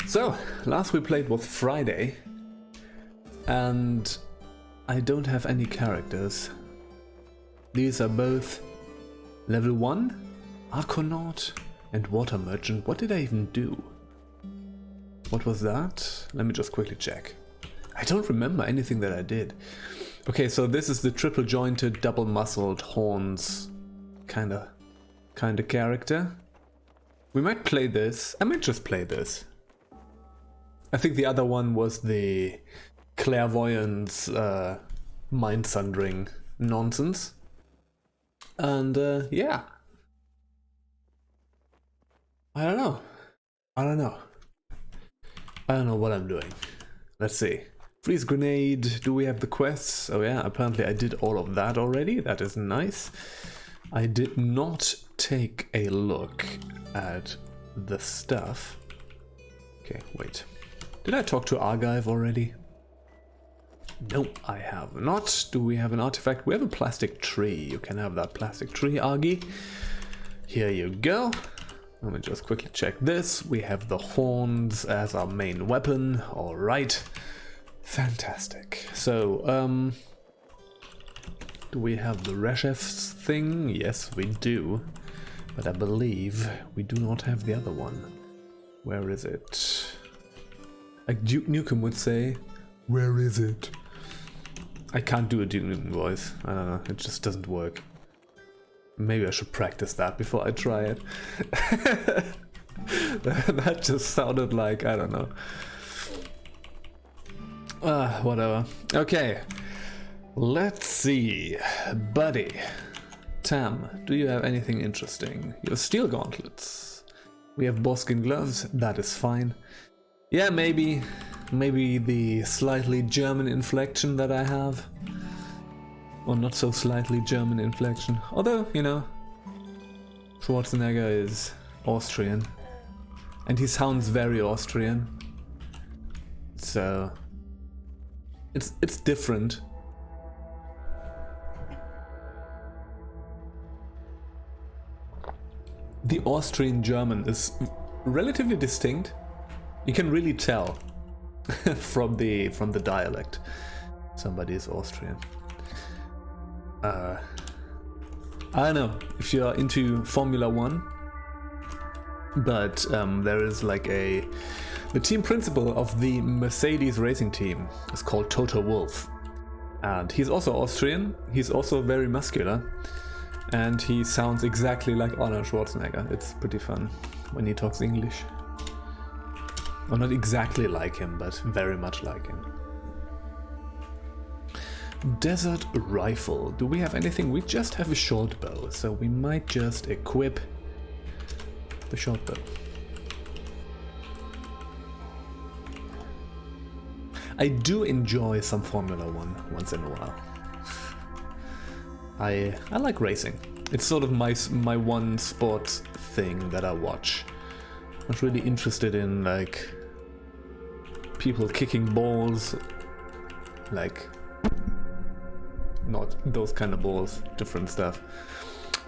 So, last we played was Friday, and I don't have any characters. These are both level 1, Arconaut, and Water Merchant. What did I even do? What was that? Let me just quickly check. I don't remember anything that I did. Okay, so this is the triple jointed, double muscled horns kinda character. We might play this. I might just play this. I think the other one was the clairvoyance, mind-sundering nonsense. And yeah. I don't know what I'm doing. Let's see. Freeze grenade. Do we have the quests? Oh yeah, apparently I did all of that already. That is nice. I did not take a look at the stuff. Okay, wait. Did I talk to Argive already? Nope, I have not. Do we have an artifact? We have a plastic tree. You can have that plastic tree, Argy. Here you go. Let me just quickly check this. We have the horns as our main weapon. Alright. Fantastic. So, do we have the Reshef's thing? Yes, we do. But I believe we do not have the other one. Where is it? Like Duke Nukem would say, where is it? I can't do a Duke Nukem voice. I don't know, it just doesn't work. Maybe I should practice that before I try it. That just sounded like, I don't know. Whatever. Okay. Let's see. Buddy. Tam, do you have anything interesting? You have steel gauntlets. We have boarskin gloves. That is fine. Yeah, maybe the slightly German inflection that I have. Or not so slightly German inflection. Although, you know, Schwarzenegger is Austrian. And he sounds very Austrian. So it's different. The Austrian German is relatively distinct. You can really tell from the dialect. Somebody is Austrian. I don't know if you're into Formula 1, but there is like the team principal of the Mercedes racing team is called Toto Wolff, and he's also Austrian. He's also very muscular, and he sounds exactly like Arnold Schwarzenegger. It's pretty fun when he talks English. Well, not exactly like him, but very much like him. Desert rifle. Do we have anything? We just have a short bow, so we might just equip the short bow. I do enjoy some Formula 1 once in a while. I like racing. It's sort of my one sports thing that I watch. I'm not really interested in like people kicking balls, like not those kind of balls, different stuff.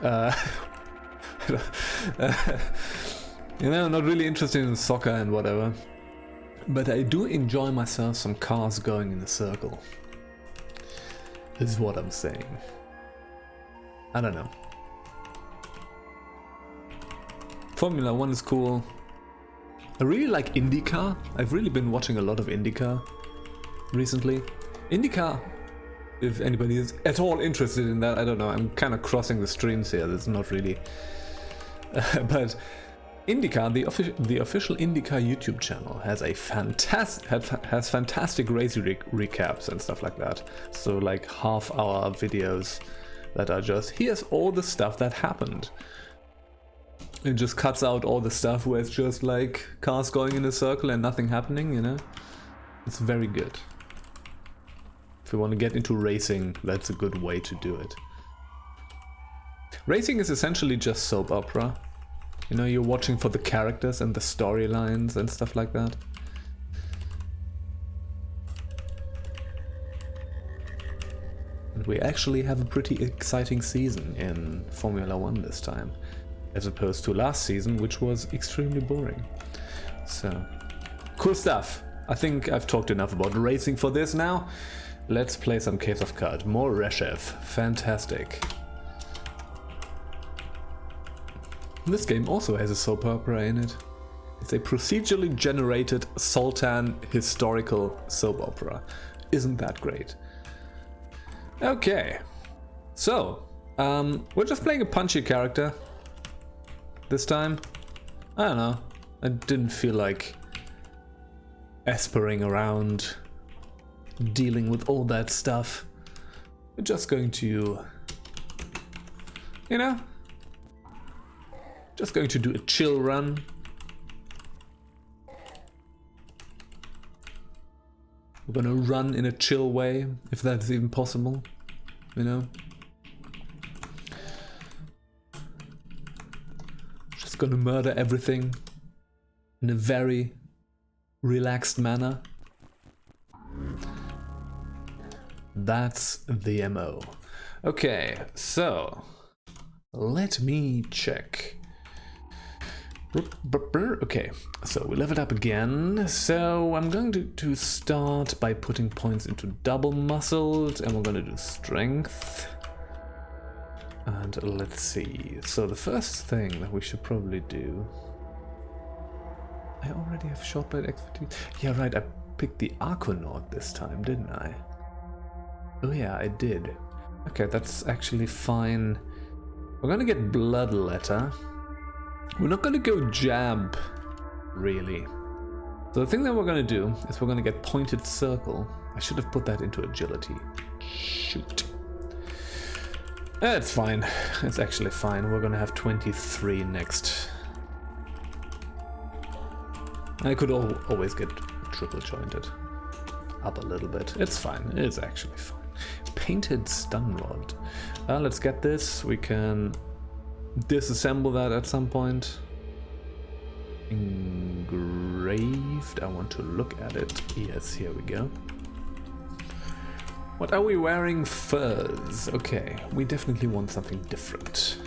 You know, not really interested in soccer and whatever. But I do enjoy myself some cars going in a circle. This is what I'm saying. I don't know. Formula 1 is cool. I really like IndyCar. I've really been watching a lot of IndyCar recently. IndyCar, if anybody is at all interested in that, I don't know. I'm kind of crossing the streams here. That's not really... but IndyCar, the official IndyCar YouTube channel has a fantastic race recaps and stuff like that. So like half-hour videos that are just, here's all the stuff that happened. It just cuts out all the stuff where it's just like cars going in a circle and nothing happening, you know? It's very good. If you want to get into racing, that's a good way to do it. Racing is essentially just soap opera. You know, you're watching for the characters and the storylines and stuff like that. And we actually have a pretty exciting season in Formula 1 this time, as opposed to last season, which was extremely boring. So, Cool stuff. I think I've talked enough about racing for this now. Let's play some Caves of Qud. More Reshev. Fantastic. This game also has a soap opera in it. It's a procedurally generated Sultan historical soap opera. Isn't that great? Okay. So, we're just playing a punchy character this time. I don't know. I didn't feel like aspiring around, dealing with all that stuff. We're just going to, you know, just going to do a chill run. We're gonna run in a chill way, if that's even possible, you know. Just gonna murder everything in a very relaxed manner. That's the MO. Okay, so let me check. Okay, so we leveled up again. So I'm going to start by putting points into double muscles, and we're going to do strength. And let's see. So the first thing that we should probably do. I already have short blade expertise. Yeah, right. I picked the Arconaut this time, didn't I? Oh yeah, I did. Okay, that's actually fine. We're gonna get Bloodletter. We're not gonna go jab, really. So the thing that we're gonna do is we're gonna get Pointed Circle. I should have put that into agility. Shoot. It's fine. It's actually fine. We're gonna have 23 next. I could always get triple jointed up a little bit. It's fine. It's actually fine. Painted Stun Rod. Let's get this. We can disassemble that at some point. Engraved. I want to look at it. Yes, here we go. What are we wearing? Furs. Okay, we definitely want something different.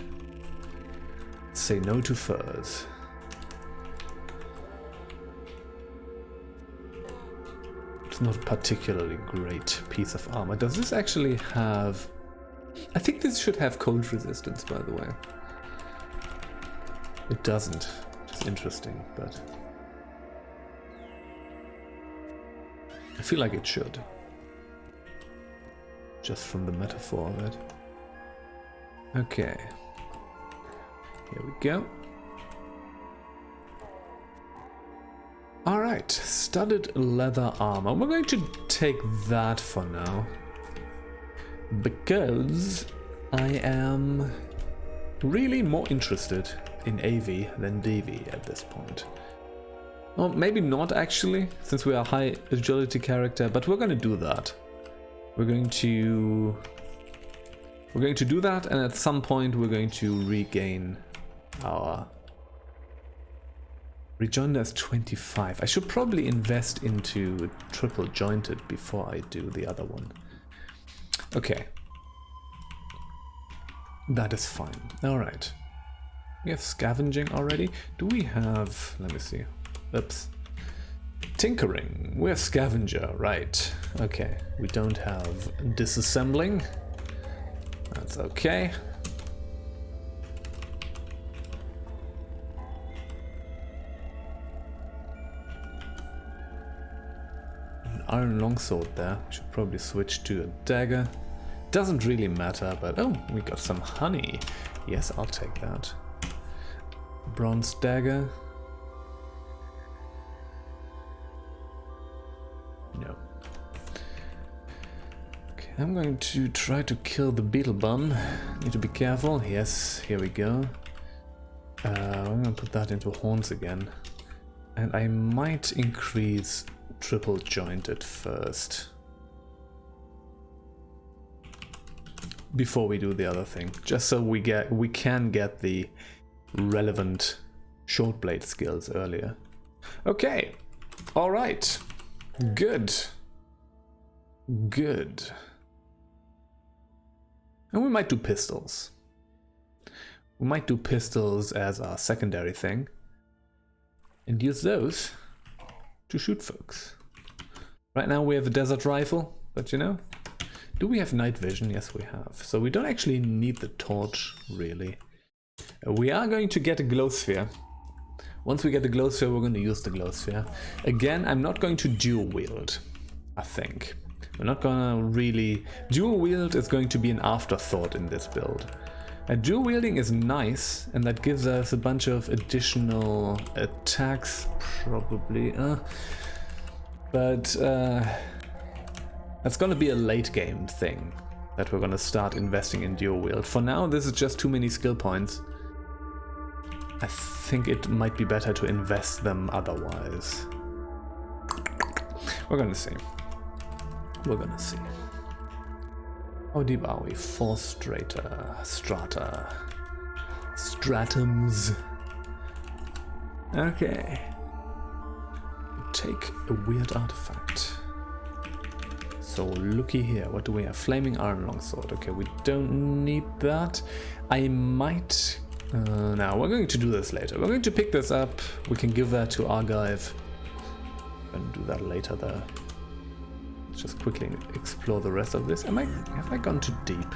Say no to furs. It's not a particularly great piece of armor. Does this actually have... I think this should have cold resistance, by the way. It doesn't. It's interesting, but... I feel like it should. Just from the metaphor of it. Okay. Here we go. Alright, studded leather armor. We're going to take that for now. Because I am really more interested in AV than DV at this point. Well, maybe not actually, since we are a high agility character, but we're going to do that. We're going to do that, and at some point we're going to regain our... Rejoinder is 25. I should probably invest into triple jointed before I do the other one. Okay. That is fine. Alright. We have scavenging already. Do we have... Let me see. Oops. Tinkering. We're scavenger, right. Okay. We don't have disassembling. That's okay. Iron longsword there. Should probably switch to a dagger. Doesn't really matter, but oh, we got some honey. Yes, I'll take that. Bronze dagger. No. Okay, I'm going to try to kill the beetle bum. Need to be careful. Yes, here we go. I'm gonna put that into horns again. And I might increase triple jointed first before we do the other thing, just so we can get the relevant short blade skills earlier. Okay, all right, good. And we might do pistols. We might do pistols as our secondary thing and use those to shoot folks. Right now we have a desert rifle, but you know, do we have night vision? Yes, we have. So we don't actually need the torch, really. We are going to get a glow sphere. Once we get the glow sphere, we're going to use the glow sphere. Again, I'm not going to dual wield, I think. We're not going to really... Dual wield is going to be an afterthought in this build. Dual wielding is nice, and that gives us a bunch of additional attacks, probably. But that's going to be a late game thing that we're going to start investing in dual wield. For now, this is just too many skill points. I think it might be better to invest them otherwise. We're going to see. We're going to see. How deep are we? 4 strata. Stratums. Okay. Take a weird artifact. So looky here, what do we have? Flaming Iron Longsword. Okay, we don't need that. I might... now, we're going to do this later. We're going to pick this up. We can give that to Argive. I'm going to do that later though. Let's just quickly explore the rest of this. Have I gone too deep?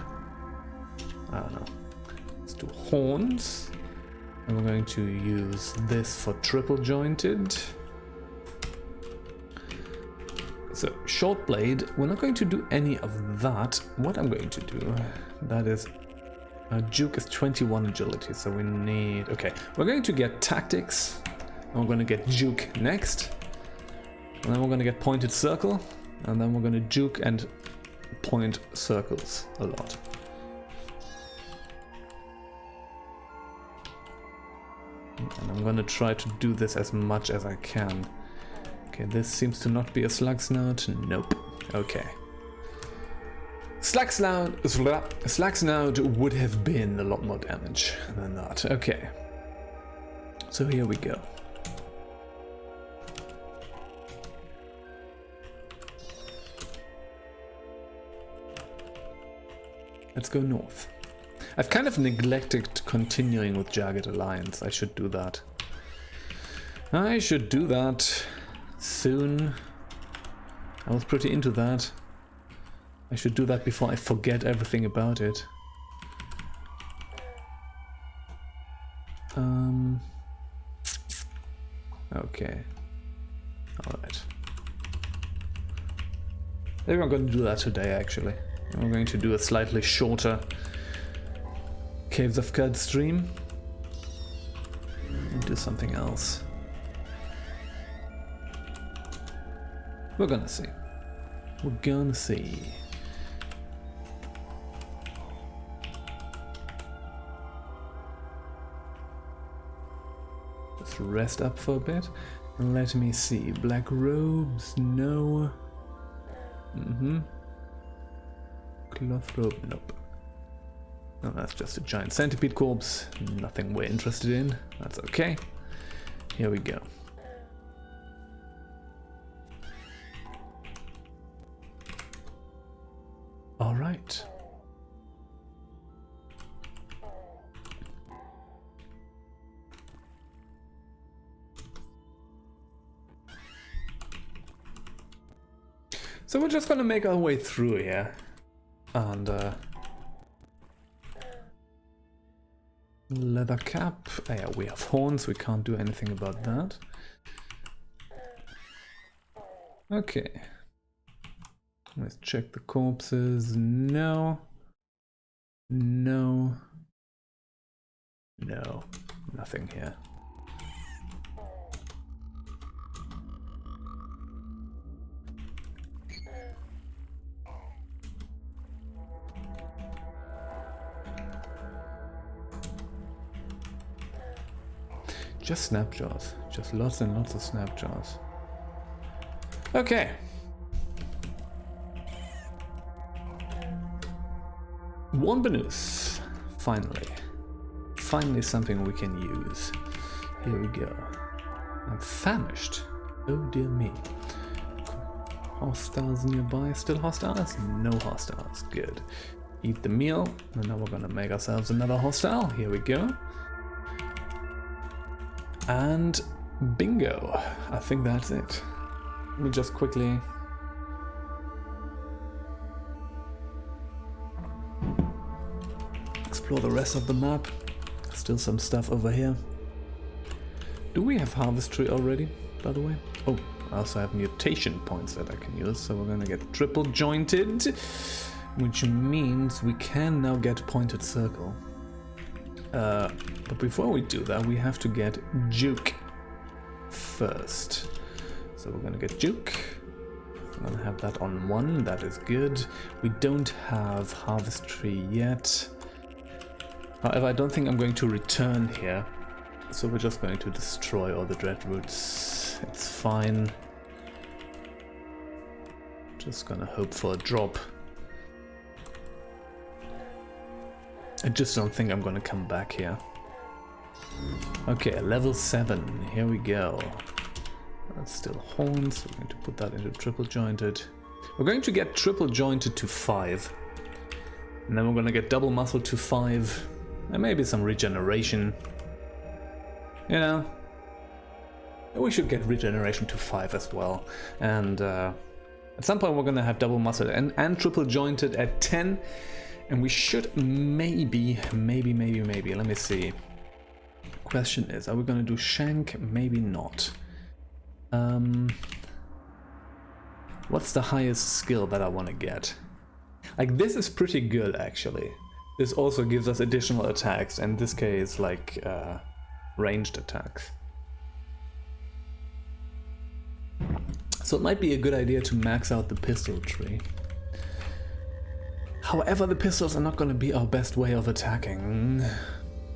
I don't know. Let's do horns. And we're going to use this for triple jointed. So, short blade, we're not going to do any of that. What I'm going to do, that is, Juke is 21 agility, so we need, okay, we're going to get tactics, and we're going to get Juke next, and then we're going to get pointed circle, and then we're going to Juke and point circles a lot. And I'm going to try to do this as much as I can. Okay, this seems to not be a slug snout. Nope. Okay. Slug snout would have been a lot more damage than that. Okay. So here we go. Let's go north. I've kind of neglected continuing with Jagged Alliance. I should do that. I should do that soon. I was pretty into that. I should do that before I forget everything about it. Okay. Alright. Maybe I'm going to do that today, actually. I'm going to do a slightly shorter Caves of Qud stream. And do something else. We're gonna see. We're gonna see. Let's rest up for a bit. And let me see. Black robes, no. Cloth robe, nope. No, that's just a giant centipede corpse. Nothing we're interested in. That's okay. Here we go. All right. So we're just gonna make our way through here, and leather cap. Oh, yeah, we have horns. We can't do anything about that. Okay. Let's check the corpses. No. No. No. Nothing here. Just snapjaws. Just lots and lots of snapjaws. Okay. One Banus. Finally. Finally something we can use. Here we go. I'm famished. Oh dear me. Hostiles nearby. Still hostiles? No hostiles. Good. Eat the meal. And now we're gonna make ourselves another hostile. Here we go. And bingo. I think that's it. Let me just quickly... explore the rest of the map. Still some stuff over here. Do we have harvestry already, by the way? Oh, I also have mutation points that I can use, so we're gonna get triple jointed, which means we can now get pointed circle. But before we do that, we have to get juke first. So we're gonna get juke. I'm gonna have that on 1, that is good. We don't have harvestry yet. However, I don't think I'm going to return here. So we're just going to destroy all the dread roots. It's fine. Just gonna hope for a drop. I just don't think I'm gonna come back here. Okay, level 7. Here we go. That's still horns. We're going to put that into triple jointed. We're going to get triple jointed to 5. And then we're gonna get double muscle to 5. And maybe some regeneration. You know, we should get regeneration to 5 as well. And at some point we're gonna have double muscle and triple jointed at 10. And we should maybe, let me see. Question is, are we gonna do shank? Maybe not. What's the highest skill that I wanna get? Like, this is pretty good actually. This also gives us additional attacks, in this case like ranged attacks. So it might be a good idea to max out the pistol tree. However, the pistols are not going to be our best way of attacking.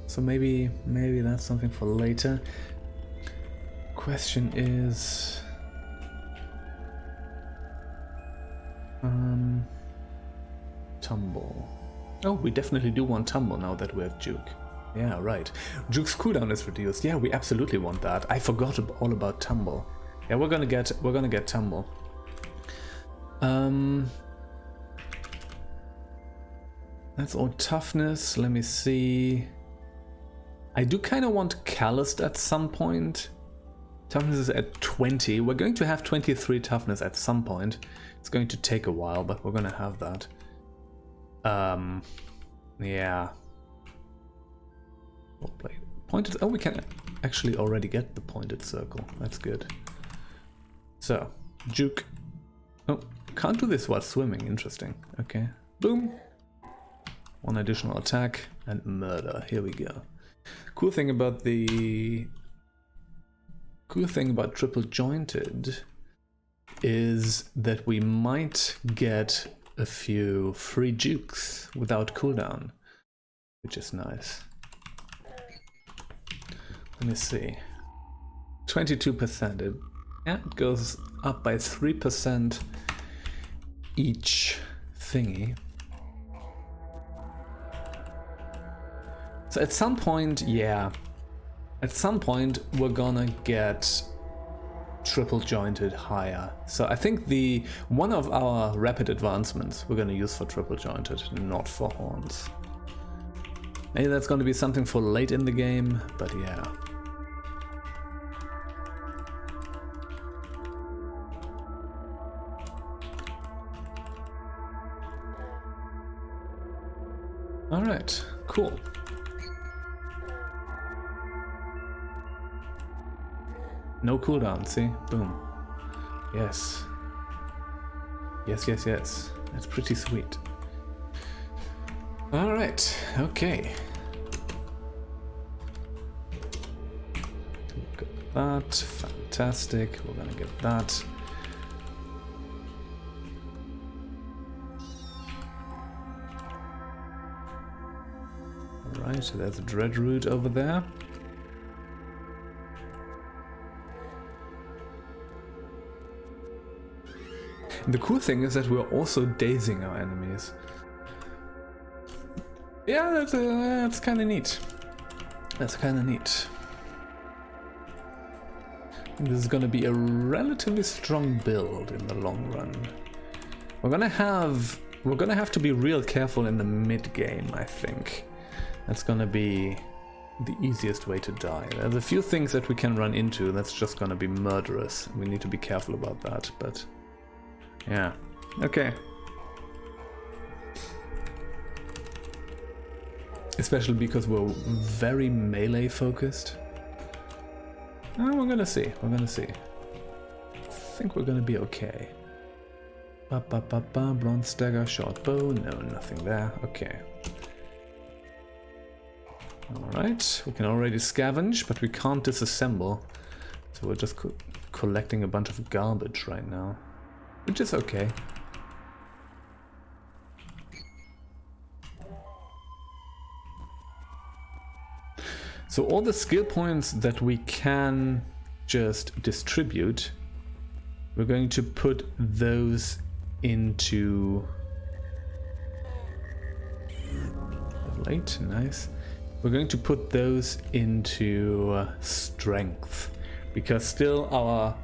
So maybe that's something for later. Question is... tumble. Oh, we definitely do want tumble now that we have juke. Yeah, right. Juke's cooldown is reduced. Yeah, we absolutely want that. I forgot all about tumble. Yeah, we're gonna get tumble. That's all toughness. Let me see. I do kind of want calloused at some point. Toughness is at 20. We're going to have 23 toughness at some point. It's going to take a while, but we're gonna have that. Yeah. Pointed. Oh, we can actually already get the pointed circle. That's good. So, juke. Oh, can't do this while swimming. Interesting. Okay. Boom. 1 additional attack and murder. Here we go. Cool thing about triple jointed is that we might get a few free jukes without cooldown, which is nice. Let me see. 22%. It goes up by 3% each thingy. So at some point, yeah. At some point we're gonna get triple jointed higher. So I think one of our rapid advancements we're gonna use for triple jointed, not for horns. Maybe that's gonna be something for late in the game, but yeah. Alright, cool. No cooldown, see? Boom. Yes. Yes. That's pretty sweet. Alright, okay. Look at that. Fantastic. We're gonna get that. Alright, so there's a dread root over there. And the cool thing is that we're also dazing our enemies. Yeah, that's kind of neat. That's kind of neat. This is going to be a relatively strong build in the long run. We're gonna have to be real careful in the mid game, I think. That's gonna be the easiest way to die. There's a few things that we can run into that's just gonna be murderous. We need to be careful about that, but yeah. Okay. Especially because we're very melee focused. Oh, we're gonna see. We're gonna see. I think we're gonna be okay. Bronze dagger, short bow. No, nothing there. Okay. Alright, we can already scavenge, but we can't disassemble. So we're just collecting a bunch of garbage right now. Which is okay. So all the skill points that we can just distribute, we're going to put those into... Late, nice. We're going to put those into strength, because still our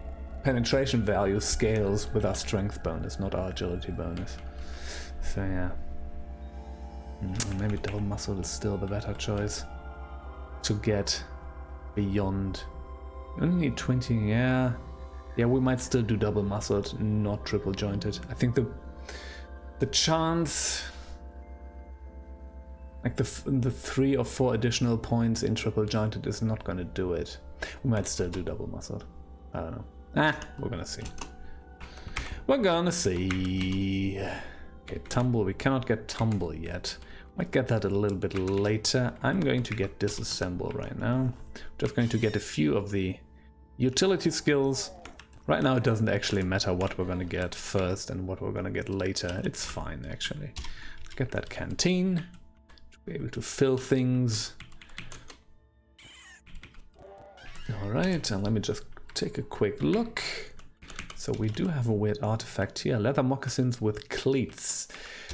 penetration value scales with our strength bonus, not our agility bonus. So yeah. Maybe double muscle is still the better choice to get beyond. You only need 20, yeah. Yeah, we might still do double muscled, not triple jointed. I think the chance, like the 3 or 4 additional points in triple jointed is not gonna do it. We might still do double muscled. I don't know. We're gonna see. We're gonna see. Okay, tumble. We cannot get tumble yet. Might get that a little bit later. I'm going to get disassemble right now. Just going to get a few of the utility skills. Right now it doesn't actually matter what we're gonna get first and what we're gonna get later. It's fine actually. Get that canteen. To be able to fill things. Alright, and let me just take a quick look. So we do have a weird artifact here. Leather moccasins with cleats.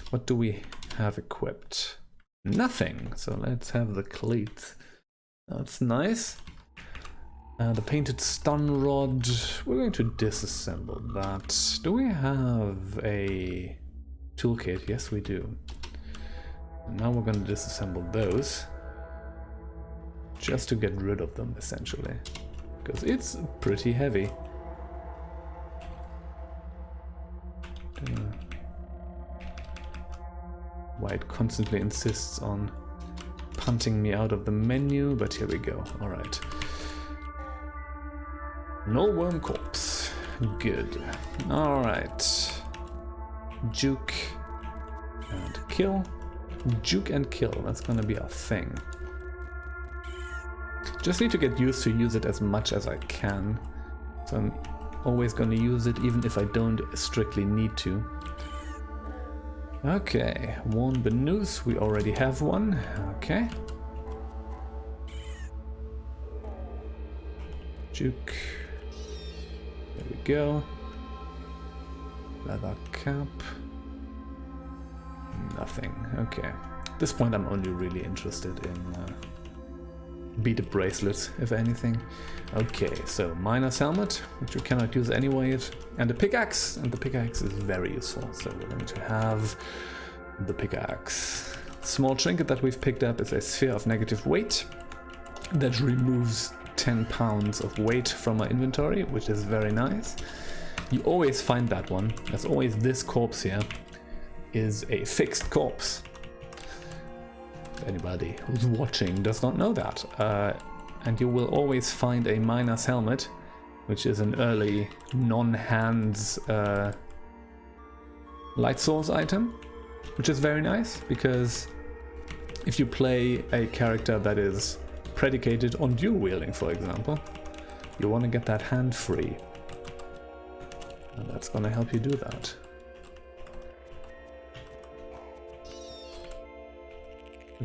What do we have equipped? Nothing. So let's have the cleats. That's nice. The painted stun rod. We're going to disassemble that. Do we have a toolkit? Yes, we do. And now we're going to disassemble those. Just to get rid of them, essentially. Because it's pretty heavy. Why it constantly insists on punting me out of the menu, but here we go. Alright. No worm corpse. Good. Alright. Juke and kill. Juke and kill. That's gonna be our thing. Just need to get used to use it as much as I can. So I'm always gonna use it even if I don't strictly need to. Okay, worn Benoose, we already have one. Okay. Juke. There we go. Leather cap. Nothing. Okay. At this point I'm only really interested in beaded bracelets, if anything. Okay, so miner's helmet, which we cannot use anyway, and a pickaxe, and the pickaxe is very useful, so we're going to have the pickaxe. Small trinket that we've picked up is a sphere of negative weight that removes 10 pounds of weight from our inventory, which is very nice. You always find that one. There's always this corpse here is a fixed corpse. Anybody who's watching does not know that. And you will always find a miner's helmet, which is an early non-hands light source item, which is very nice because if you play a character that is predicated on dual wielding, for example, you want to get that hand free, and that's going to help you do that.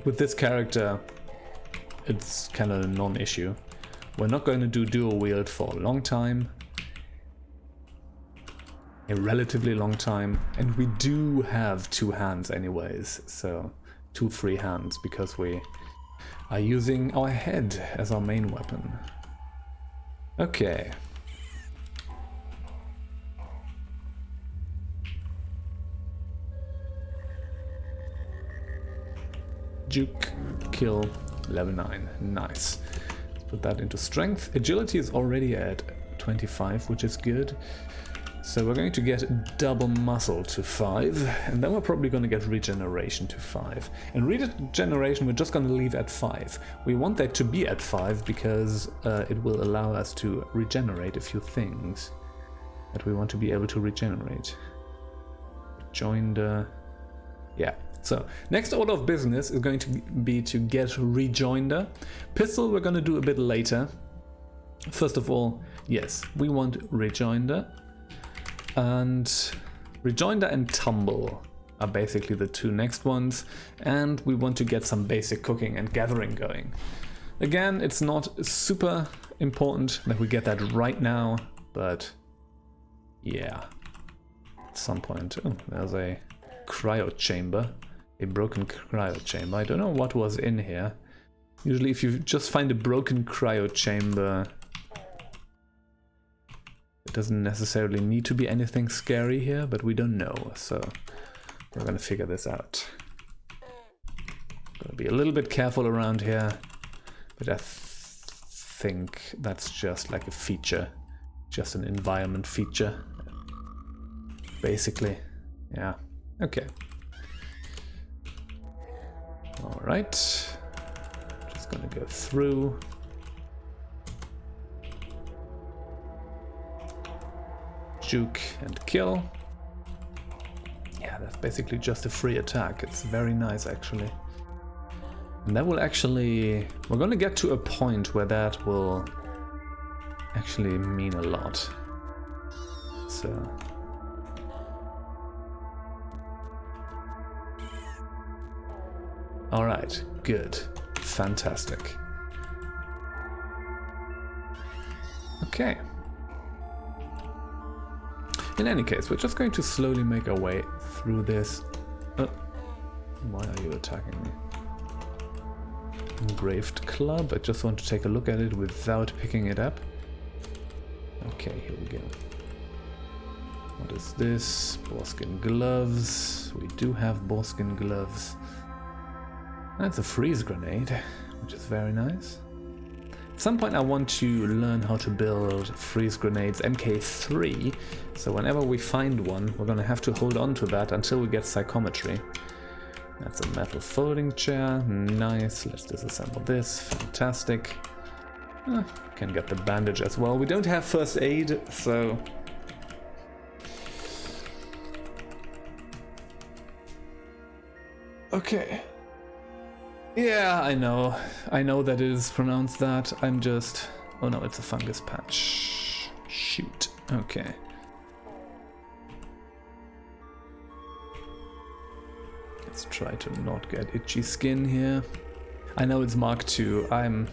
With this character, it's kind of a non-issue. We're not going to do dual wield for a long time. A relatively long time. And we do have 2 hands anyways. So 2 free hands because we are using our head as our main weapon. Okay. Juke, kill, Level 9. Nice. Let's put that into strength. Agility is already at 25, which is good. So we're going to get double muscle to 5, and then we're probably going to get regeneration to 5. And regeneration we're just going to leave at 5. We want that to be at 5 because it will allow us to regenerate a few things that we want to be able to regenerate. Rejoinder. Yeah. So next order of business is going to be to get rejoinder. Pistol we're going to do a bit later. First of all, yes, we want rejoinder. And rejoinder and tumble are basically the two next ones, and we want to get some basic cooking and gathering going. Again, it's not super important that we get that right now, but yeah, at some point. Oh, there's a cryo chamber, a broken cryo chamber. I don't know what was in here. Usually if you just find a broken cryo chamber, it doesn't necessarily need to be anything scary here, but we don't know, so we're gonna figure this out. Gotta be a little bit careful around here, but I think that's just like a feature, just an environment feature, basically. Yeah, okay. All right, just gonna go through. Juke and kill. Yeah, that's basically just a free attack. It's very nice actually. And that will actually... we're gonna get to a point where that will actually mean a lot. So... alright, good. Fantastic. Okay. In any case, we're just going to slowly make our way through this. Why are you attacking me? Engraved club. I just want to take a look at it without picking it up. Okay, here we go. What is this? Boarskin gloves. We do have boarskin gloves. That's a freeze grenade, which is very nice. At some point I want to learn how to build freeze grenades MK3, so whenever we find one we're gonna have to hold on to that until we get psychometry. That's a metal folding chair, nice. Let's disassemble this, fantastic. Can get the bandage as well. We don't have first aid, so... okay. Yeah, I know that it is pronounced that. I'm just... oh no, it's a fungus patch. Shoot. Okay. Let's try to not get itchy skin here. I know it's Mark II. I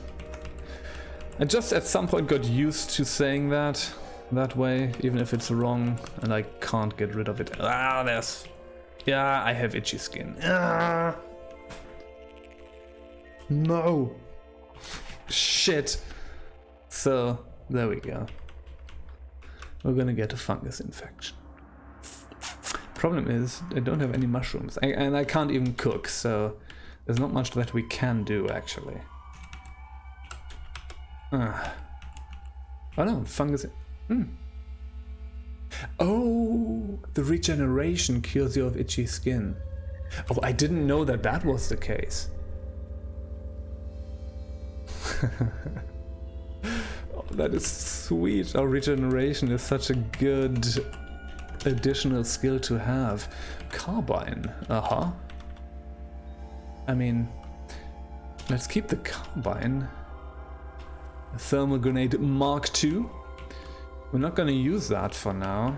just at some point got used to saying that way, even if it's wrong, and I can't get rid of it. Ah, there's... yeah, I have itchy skin. Ah! No! Shit! So, there we go. We're gonna get a fungus infection. Problem is, I don't have any mushrooms, and I can't even cook, so there's not much that we can do, actually. Oh no, fungus... Oh, the regeneration cures you of itchy skin. Oh, I didn't know that that was the case. Oh, that is sweet. Our regeneration is such a good additional skill to have. Carbine. Uh-huh. I mean, let's keep the carbine. A thermal grenade Mark II. We're not going to use that for now.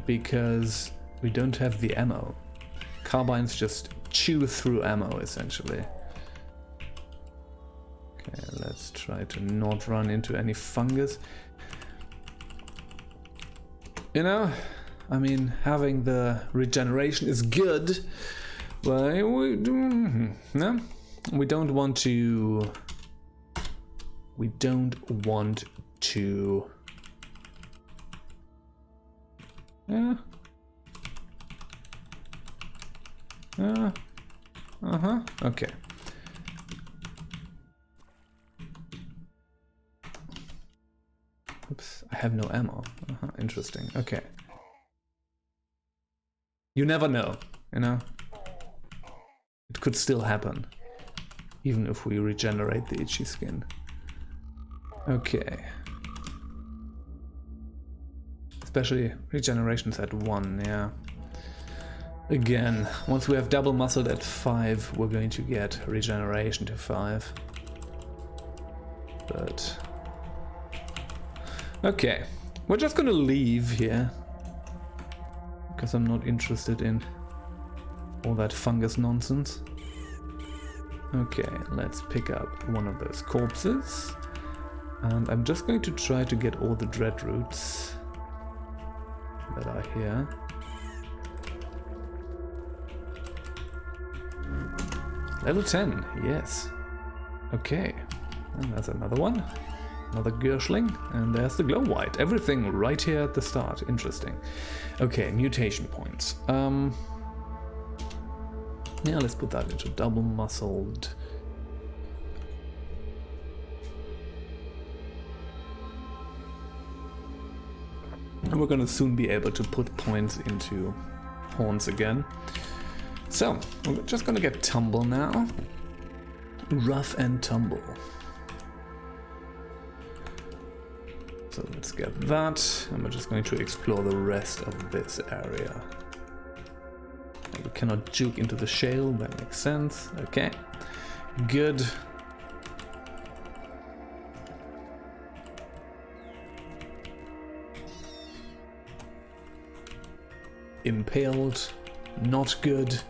Because we don't have the ammo. Carbines just chew through ammo, essentially. Okay, let's try to not run into any fungus. You know, I mean, having the regeneration is good, but we don't want to... we don't want to... yeah. Okay. Oops, I have no ammo. Interesting. Okay. You never know, you know? It could still happen, even if we regenerate the itchy skin. Okay. Especially regenerations at 1, yeah. Again, once we have double muscled at 5, we're going to get regeneration to 5. But... okay, we're just gonna leave here. Because I'm not interested in all that fungus nonsense. Okay, let's pick up one of those corpses. And I'm just going to try to get all the dread roots that are here. Level 10, yes. Okay, and there's another one. Another Gershling, and there's the glow white. Everything right here at the start. Interesting. Okay, mutation points. Yeah, let's put that into double muscled. And we're gonna soon be able to put points into horns again. So, we're just gonna get tumble now. Rough and tumble. So let's get that, and we're just going to explore the rest of this area. We cannot juke into the shale, that makes sense. Okay, good. Impaled, not good.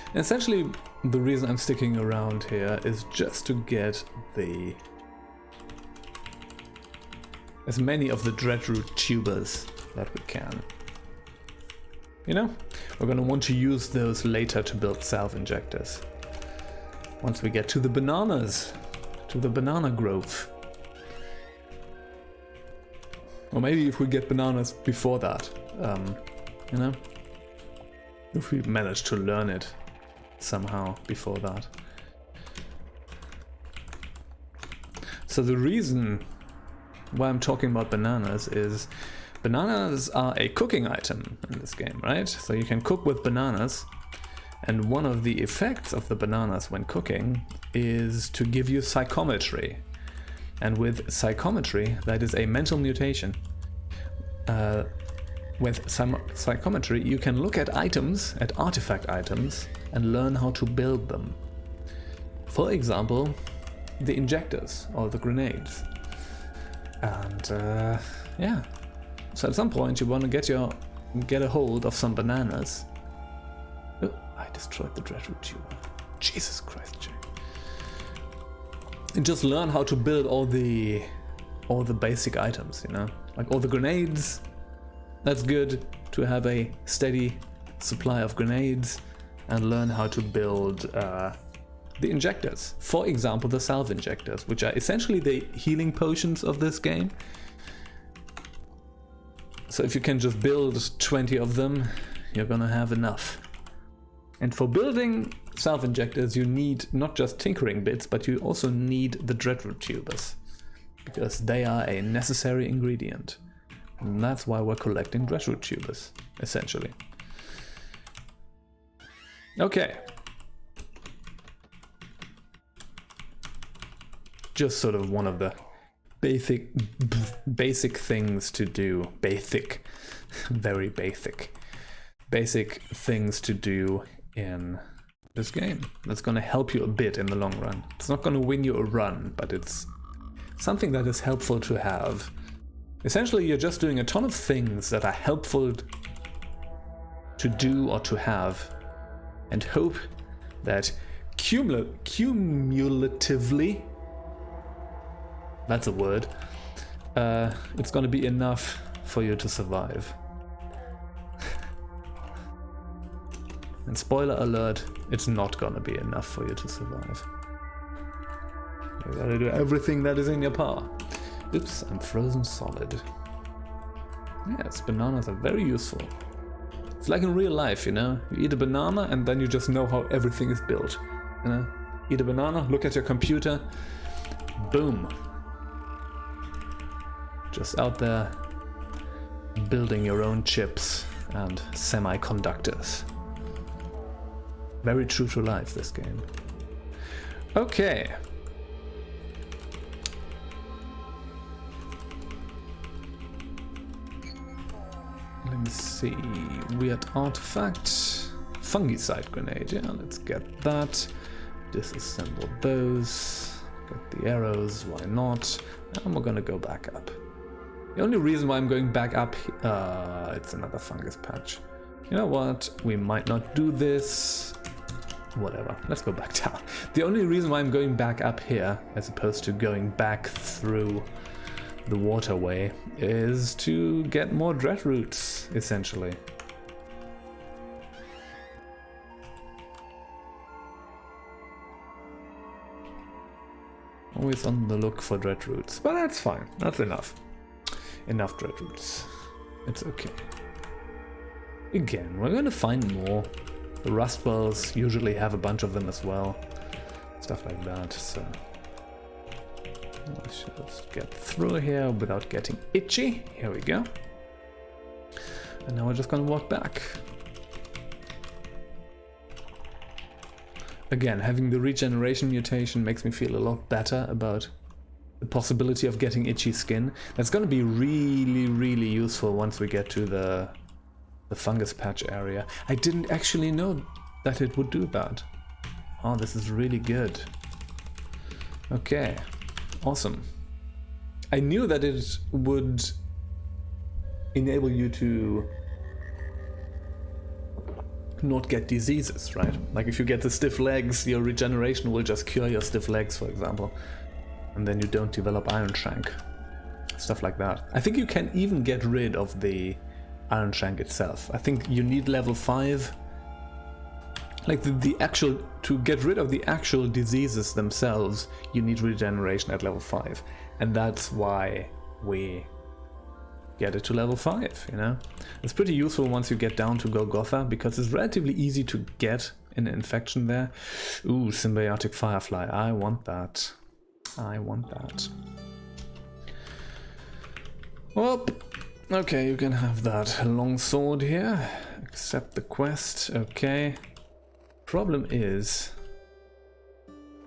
And essentially, the reason I'm sticking around here is just to get as many of the dreadroot tubers that we can. You know, we're gonna want to use those later to build salve injectors. Once we get to the bananas, to the banana grove. Or maybe if we get bananas before that, you know? If we manage to learn it somehow before that. So the reason why I'm talking about bananas is bananas are a cooking item in this game, right? So you can cook with bananas, and one of the effects of the bananas when cooking is to give you psychometry. And with psychometry, that is a mental mutation. With psychometry, you can look at items, at artifact items, and learn how to build them. For example, the injectors or the grenades. And yeah, so at some point you want to get a hold of some bananas. Oh, I destroyed the dreadroot tuber. Jesus Christ, Jay. And just learn how to build all the basic items, you know, like all the grenades. That's good to have a steady supply of grenades, and learn how to build the injectors. For example, the salve injectors, which are essentially the healing potions of this game. So if you can just build 20 of them, you're gonna have enough. And for building salve injectors, you need not just tinkering bits, but you also need the dreadroot tubers, because they are a necessary ingredient. And that's why we're collecting dreadroot tubers, essentially. Okay. Just sort of one of the basic things to do. Very basic things to do in this game. That's going to help you a bit in the long run. It's not going to win you a run, but it's something that is helpful to have. Essentially, you're just doing a ton of things that are helpful to do or to have, and hope that cumulatively, that's a word, it's going to be enough for you to survive. And spoiler alert, it's not going to be enough for you to survive. You gotta do everything that is in your power. Oops, I'm frozen solid. Yes, bananas are very useful. It's like in real life, you know? You eat a banana and then you just know how everything is built, you know? Eat a banana, look at your computer, boom. Just out there building your own chips and semiconductors. Very true to life, this game. Okay. Let me see. Weird artifact. Fungicide grenade. Yeah, let's get that. Disassemble those. Get the arrows. Why not? And we're gonna go back up. The only reason why I'm going back up... it's another fungus patch. You know what? We might not do this. Whatever. Let's go back down. The only reason why I'm going back up here, as opposed to going back through the waterway, is to get more dread roots, essentially. Always on the look for dread roots, but that's fine. That's enough. Enough dread roots. It's okay. Again, we're gonna find more. The rust wells usually have a bunch of them as well. Stuff like that, so... let's just get through here without getting itchy. Here we go. And now we're just gonna walk back. Again, having the regeneration mutation makes me feel a lot better about the possibility of getting itchy skin. That's gonna be really, really useful once we get to the fungus patch area. I didn't actually know that it would do that. Oh, this is really good. Okay, awesome. I knew that it would enable you to not get diseases, right? Like if you get the stiff legs, your regeneration will just cure your stiff legs, for example. And then you don't develop iron shank. Stuff like that. I think you can even get rid of the iron shank itself. I think you need level 5. Like the actual, to get rid of the actual diseases themselves, you need regeneration at level 5. And that's why we get it to level 5, you know? It's pretty useful once you get down to Golgotha, because it's relatively easy to get an infection there. Ooh, symbiotic firefly. I want that. I want that. Well, okay, you can have that long sword here. Accept the quest, okay. Problem is,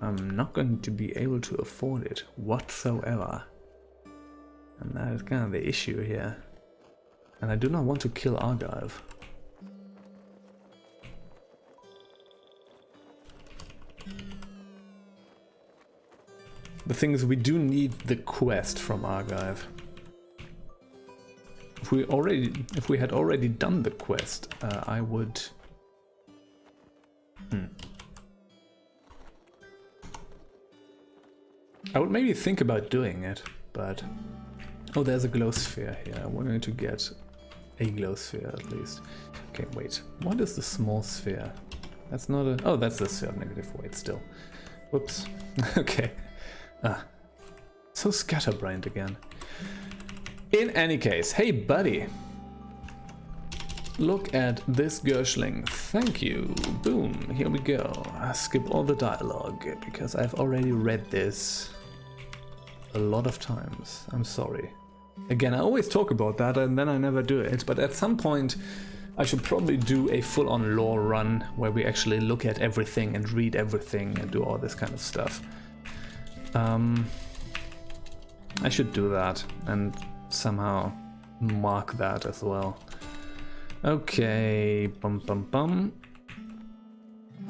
I'm not going to be able to afford it whatsoever. And that is kind of the issue here. And I do not want to kill Argive. The thing is, we do need the quest from Argive. If we had already done the quest, I would... I would maybe think about doing it, but... Oh, there's a glow sphere here. We're going to get a glow sphere at least. Okay, wait. What is the small sphere? That's not a... Oh, that's the sphere of negative weight still. Whoops. Okay. So scatterbrained again. In any case, hey buddy. Look at this Gershling. Thank you. Boom. Here we go. Skip all the dialogue because I've already read this a lot of times. I'm sorry. Again, I always talk about that and then I never do it. But at some point, I should probably do a full-on lore run where we actually look at everything and read everything and do all this kind of stuff. I should do that and somehow mark that as well. Okay, bum bum bum.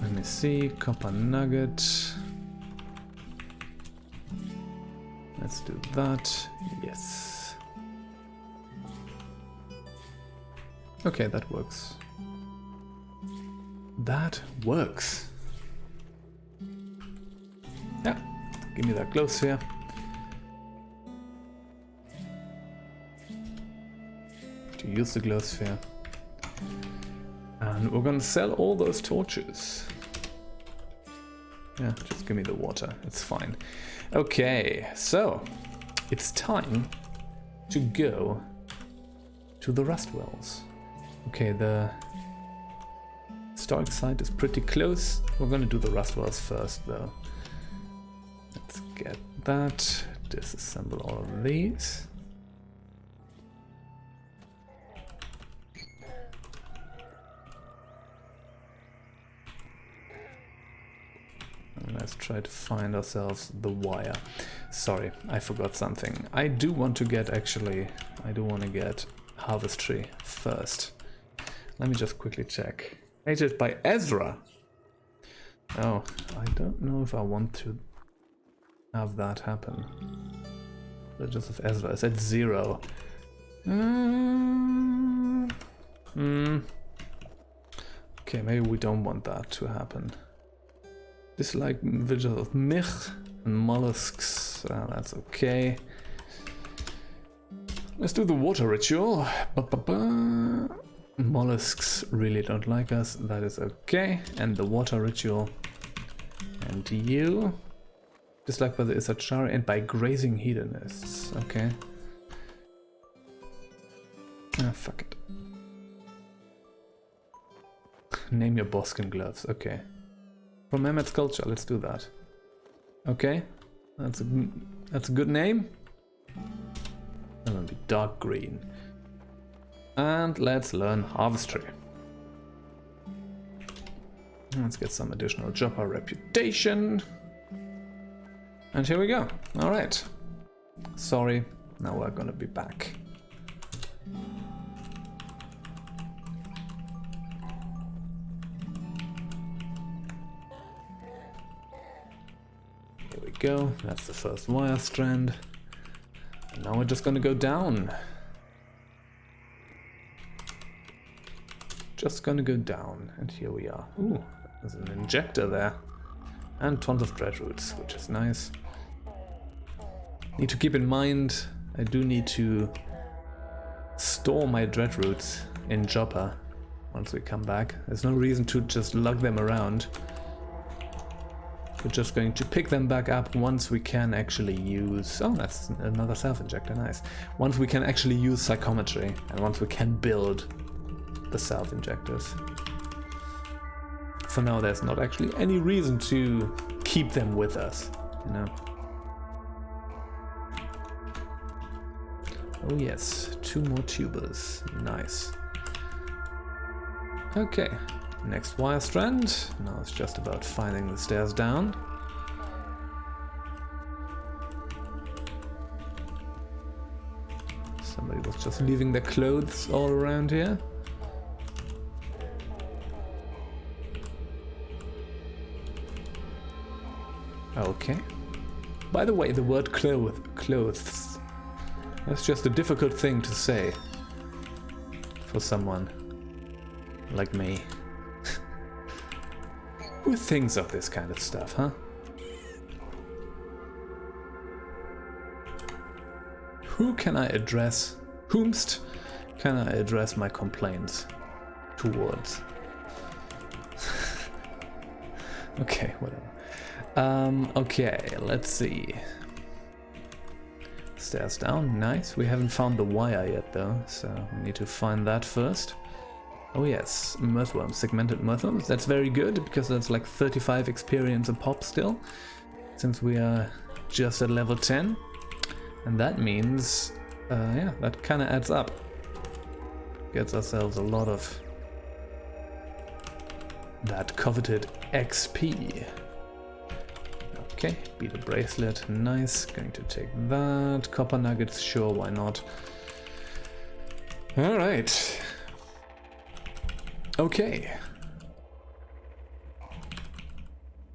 Let me see, copper nugget. Let's do that, yes. Okay, that works. That works. Yeah, give me that glow sphere. To use the glow sphere. And we're gonna sell all those torches. Yeah, just give me the water, it's fine. Okay, so it's time to go to the rust wells. Okay, the historic site is pretty close. We're gonna do the rust wells first though. Let's get that. Disassemble all of these. And let's try to find ourselves the wire. Sorry, I forgot something. I do want to get Harvest Tree first. Let me just quickly check. Created by Ezra. Oh, I don't know if I want to have that happen. Legends of Ezra is at 0. Okay, maybe we don't want that to happen. Dislike Vigil of Mich and mollusks. That's okay. Let's do the water ritual. Mollusks really don't like us. That is okay. And the water ritual. And you. Disliked by the Isachari and by grazing hedonists. Okay. Ah, fuck it. Name your Boskin gloves. Okay. From Mehmet's culture, let's do that. Okay. That's a good name. That will be dark green. And let's learn Harvest Tree. Let's get some additional Joppa reputation. And here we go. Alright. Sorry, now we're gonna be back. Here we go. That's the first wire strand. And now we're just gonna go down. Just gonna go down, and here we are. Ooh, there's an injector there. And tons of dread roots, which is nice. Need to keep in mind, I do need to store my dread roots in Joppa once we come back. There's no reason to just lug them around. We're just going to pick them back up once we can actually use... Oh, that's another self-injector, nice. Once we can actually use psychometry, and once we can build the self-injectors. For now, there's not actually any reason to keep them with us, you know. Oh yes, 2 more tubers, nice. Okay, next wire strand. Now it's just about finding the stairs down. Somebody was just leaving their clothes all around here. Okay. By the way, the word clothes. That's just a difficult thing to say for someone like me. Who thinks of this kind of stuff, huh? Whomst can I address my complaints towards? Okay, whatever. Okay, let's see. Stairs down, nice. We haven't found the wire yet though, so we need to find that first. Oh yes, Mirthworms, segmented Mirthworms. That's very good, because that's like 35 experience a pop still, since we are just at level 10. And that means, yeah, that kind of adds up. Gets ourselves a lot of that coveted XP. Okay, beat a bracelet, nice. Going to take that. Copper nuggets, sure, why not? Alright. Okay.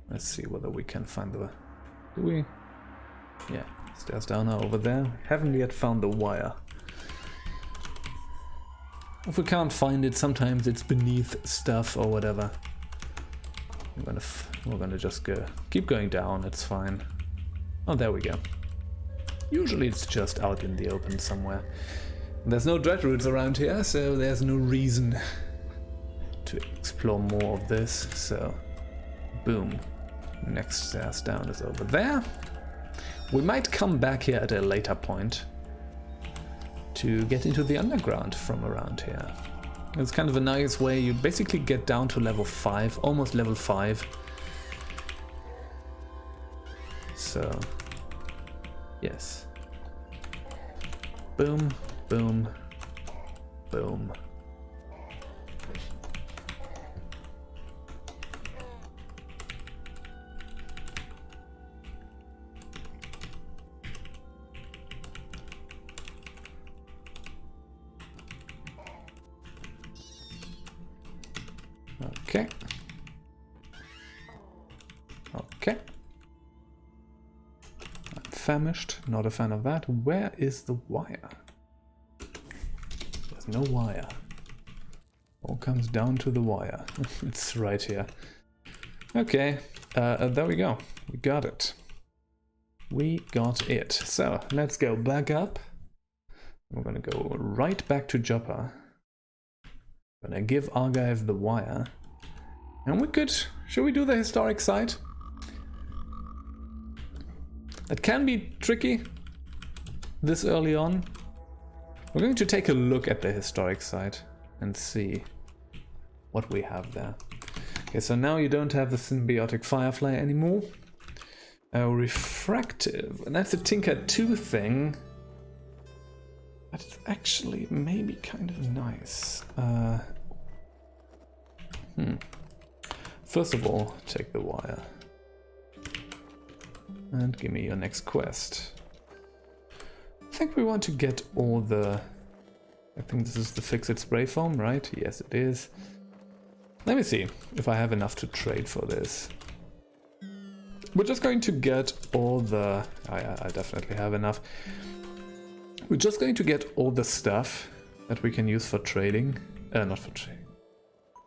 Let's see whether we can find the... Do we? Yeah, stairs down are over there. Haven't yet found the wire. If we can't find it, sometimes it's beneath stuff or whatever. We're gonna just keep going down, it's fine. Oh, there we go. Usually it's just out in the open somewhere. There's no dread roots around here, so there's no reason to explore more of this, so boom. Next stairs down is over there. We might come back here at a later point to get into the underground from around here. It's kind of a nice way. You basically get down to level 5, almost level 5. So, yes. Boom, boom, boom. Okay. Okay. I'm famished. Not a fan of that. Where is the wire? There's no wire. All comes down to the wire. It's right here. Okay. There we go. We got it. We got it. So let's go back up. We're gonna go right back to Joppa. Gonna give Argive the wire. And we could... Should we do the historic site? It can be tricky this early on. We're going to take a look at the historic site and see what we have there. Okay, so now you don't have the symbiotic firefly anymore. Refractive, and that's a Tinker 2 thing. That's actually maybe kind of nice. First of all, take the wire. And give me your next quest. I think we want to get all the... I think this is the fix-it spray foam, right? Yes, it is. Let me see if I have enough to trade for this. We're just going to get all the... I definitely have enough. We're just going to get all the stuff that we can use for trading. Not for trading.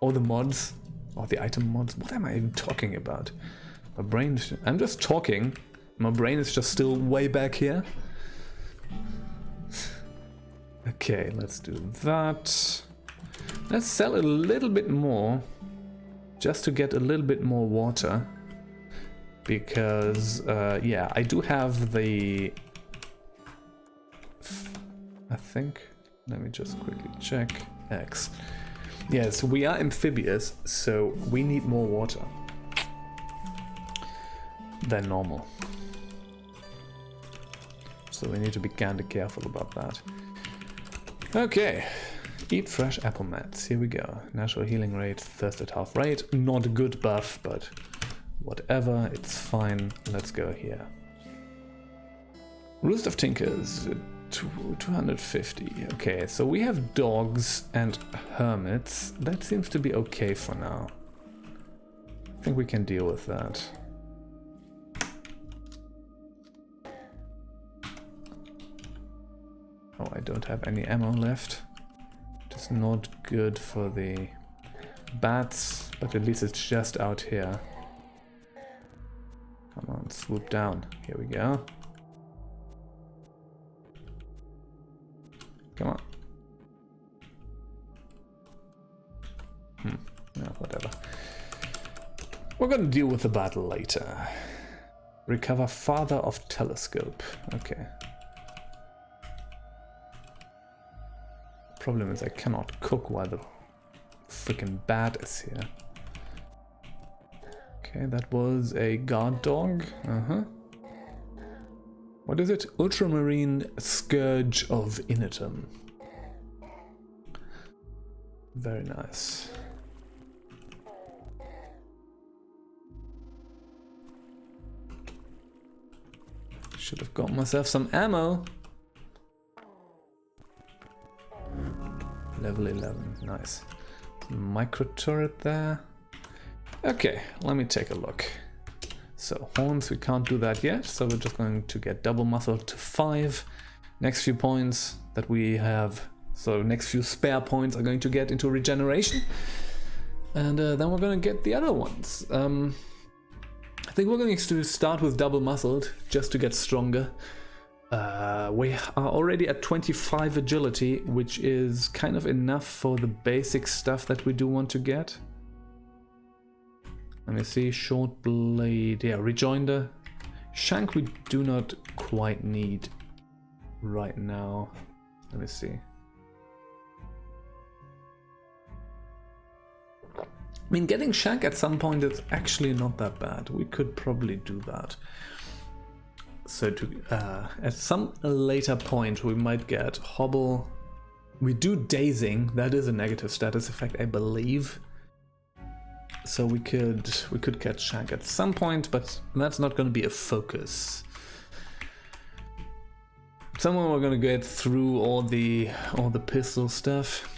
All the mods. Or the item mods. What am I even talking about? My brain... I'm just talking. My brain is just still way back here. Okay, let's do that. Let's sell a little bit more. Just to get a little bit more water. Because, yeah, I do have the... I think... Let me just quickly check. X. Yes, we are amphibious, so we need more water than normal. So we need to be kind of careful about that. Okay, eat fresh apple mats. Here we go. Natural healing rate, thirst at half rate. Not a good buff, but whatever, it's fine. Let's go here. Roost of Tinkers. 250. Okay, so we have dogs and hermits. That seems to be okay for now. I think we can deal with that. Oh, I don't have any ammo left. Which is not good for the bats, but at least it's just out here. Come on, swoop down. Here we go. Come on. No, whatever. We're gonna deal with the battle later. Recover Father of Telescope. Okay. Problem is I cannot cook while the freaking bat is here. Okay, that was a guard dog. What is it? Ultramarine Scourge of Initum. Very nice. Should have got myself some ammo. Level 11, nice. Micro turret there. Okay, let me take a look. So horns, we can't do that yet, so we're just going to get double muscle to 5. Next few points that we have, so next few spare points are going to get into regeneration. And then we're going to get the other ones. I think we're going to start with double muscled, just to get stronger. We are already at 25 agility, which is kind of enough for the basic stuff that we do want to get. Let me see, short blade, yeah, rejoinder. Shank we do not quite need right now. Let me see. mean, getting Shank at some point is actually not that bad. We could probably do that. So at some later point we might get Hobble. We do Dazing, that is a negative status effect, I believe. So we could get Shank at some point, but that's not going to be a focus. Someone we're going to get through all the pistol stuff.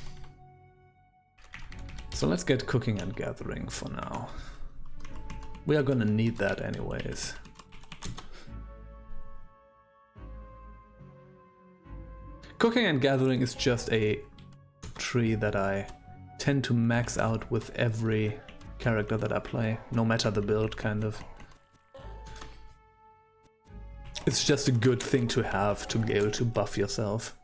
So let's get Cooking and Gathering for now. We are going to need that anyways. Cooking and Gathering is just a tree that I tend to max out with every character that I play, no matter the build, kind of. It's just a good thing to have to be able to buff yourself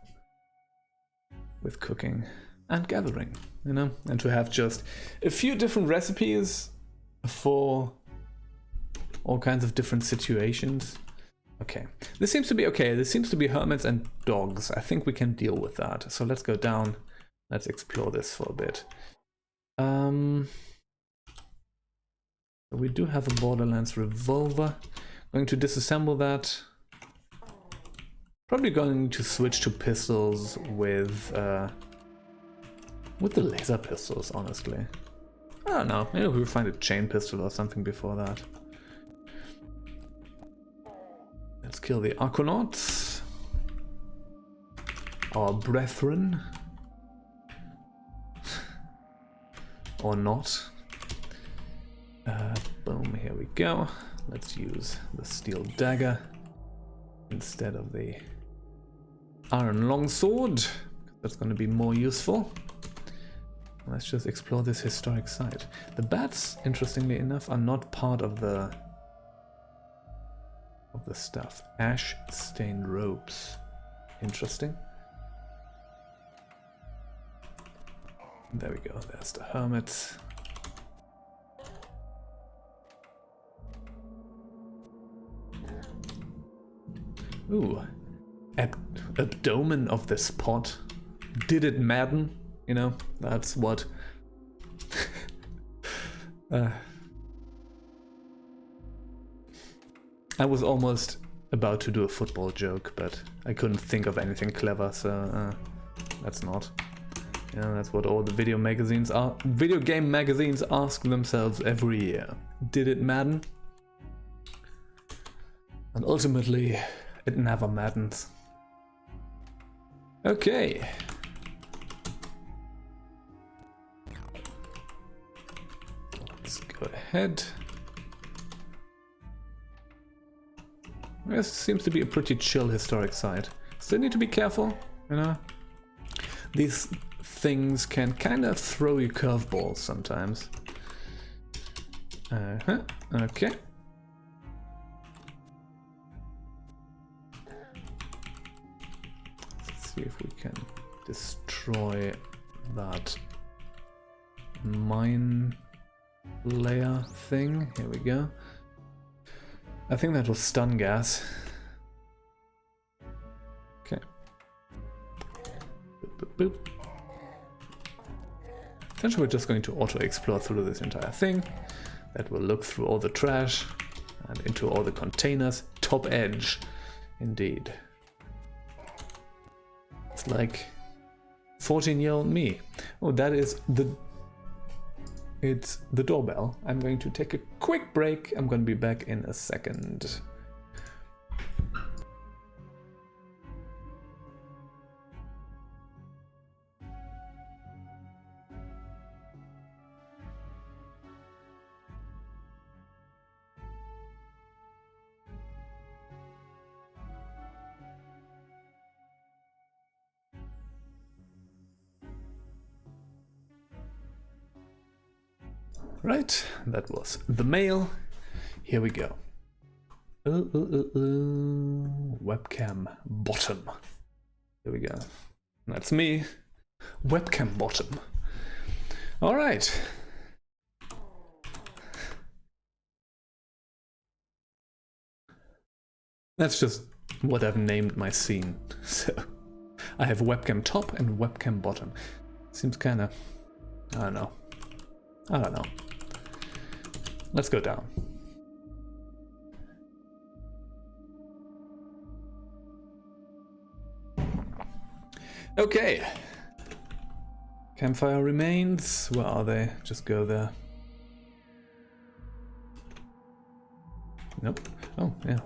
with Cooking and Gathering, you know, and to have just a few different recipes for all kinds of different situations. Okay, this seems to be okay. This seems to be hermits and dogs. I think we can deal with that. So let's go down. Let's explore this for a bit. We do have a Borderlands revolver. Going to disassemble that. Probably going to switch to pistols with the laser pistols, honestly. I don't know, maybe we'll find a chain pistol or something before that. Let's kill the Arconauts. Our brethren. Or not. Boom, here we go. Let's use the steel dagger instead of the iron longsword. That's going to be more useful. Let's just explore this historic site. The bats, interestingly enough, are not part of the stuff. Ash stained robes. Interesting. There we go. There's the hermit. Ooh, abdomen of this pot. Did it madden? You know, that's what. I was almost about to do a football joke, but I couldn't think of anything clever, so that's not. Yeah, that's what all the video game magazines ask themselves every year. Did it madden? And ultimately, it never maddens. Okay. Let's go ahead. This seems to be a pretty chill historic site. Still need to be careful, you know? These things can kind of throw you curveballs sometimes. Okay. Let's see if we can destroy that mine layer thing. Here we go. I think that was stun gas. Okay. Boop, boop, boop. Essentially, we're just going to auto-explore through this entire thing. That will look through all the trash and into all the containers. Top edge, indeed. It's like 14-year-old me. Oh, that is it's the doorbell. I'm going to take a quick break. I'm going to be back in a second. Right, that was the mail. Here we go. Webcam bottom. Here we go. That's me. Webcam bottom. All right. That's just what I've named my scene. So I have webcam top and webcam bottom. Seems kind of, I don't know. I don't know. Let's go down. Okay. Campfire remains. Where are they? Just go there. Nope. Oh, yeah.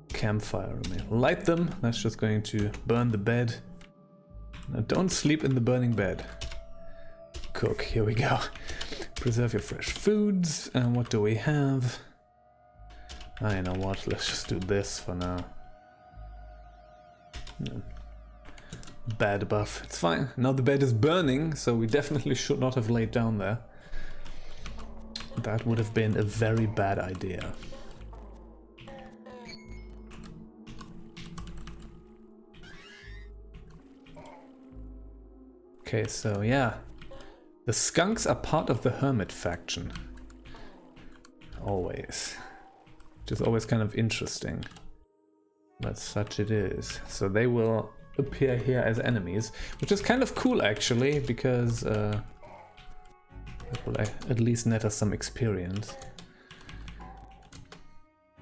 Campfire remains. Light them. That's just going to burn the bed. Now don't sleep in the burning bed. Cook. Here we go. Preserve your fresh foods. And what do we have? I know what. Let's just do this for now. Bed buff. It's fine. Now the bed is burning, so we definitely should not have laid down there. That would have been a very bad idea. Okay, so yeah. The skunks are part of the hermit faction. Always. Which is always kind of interesting. But such it is. So they will appear here as enemies, which is kind of cool actually, because it will at least net us some experience.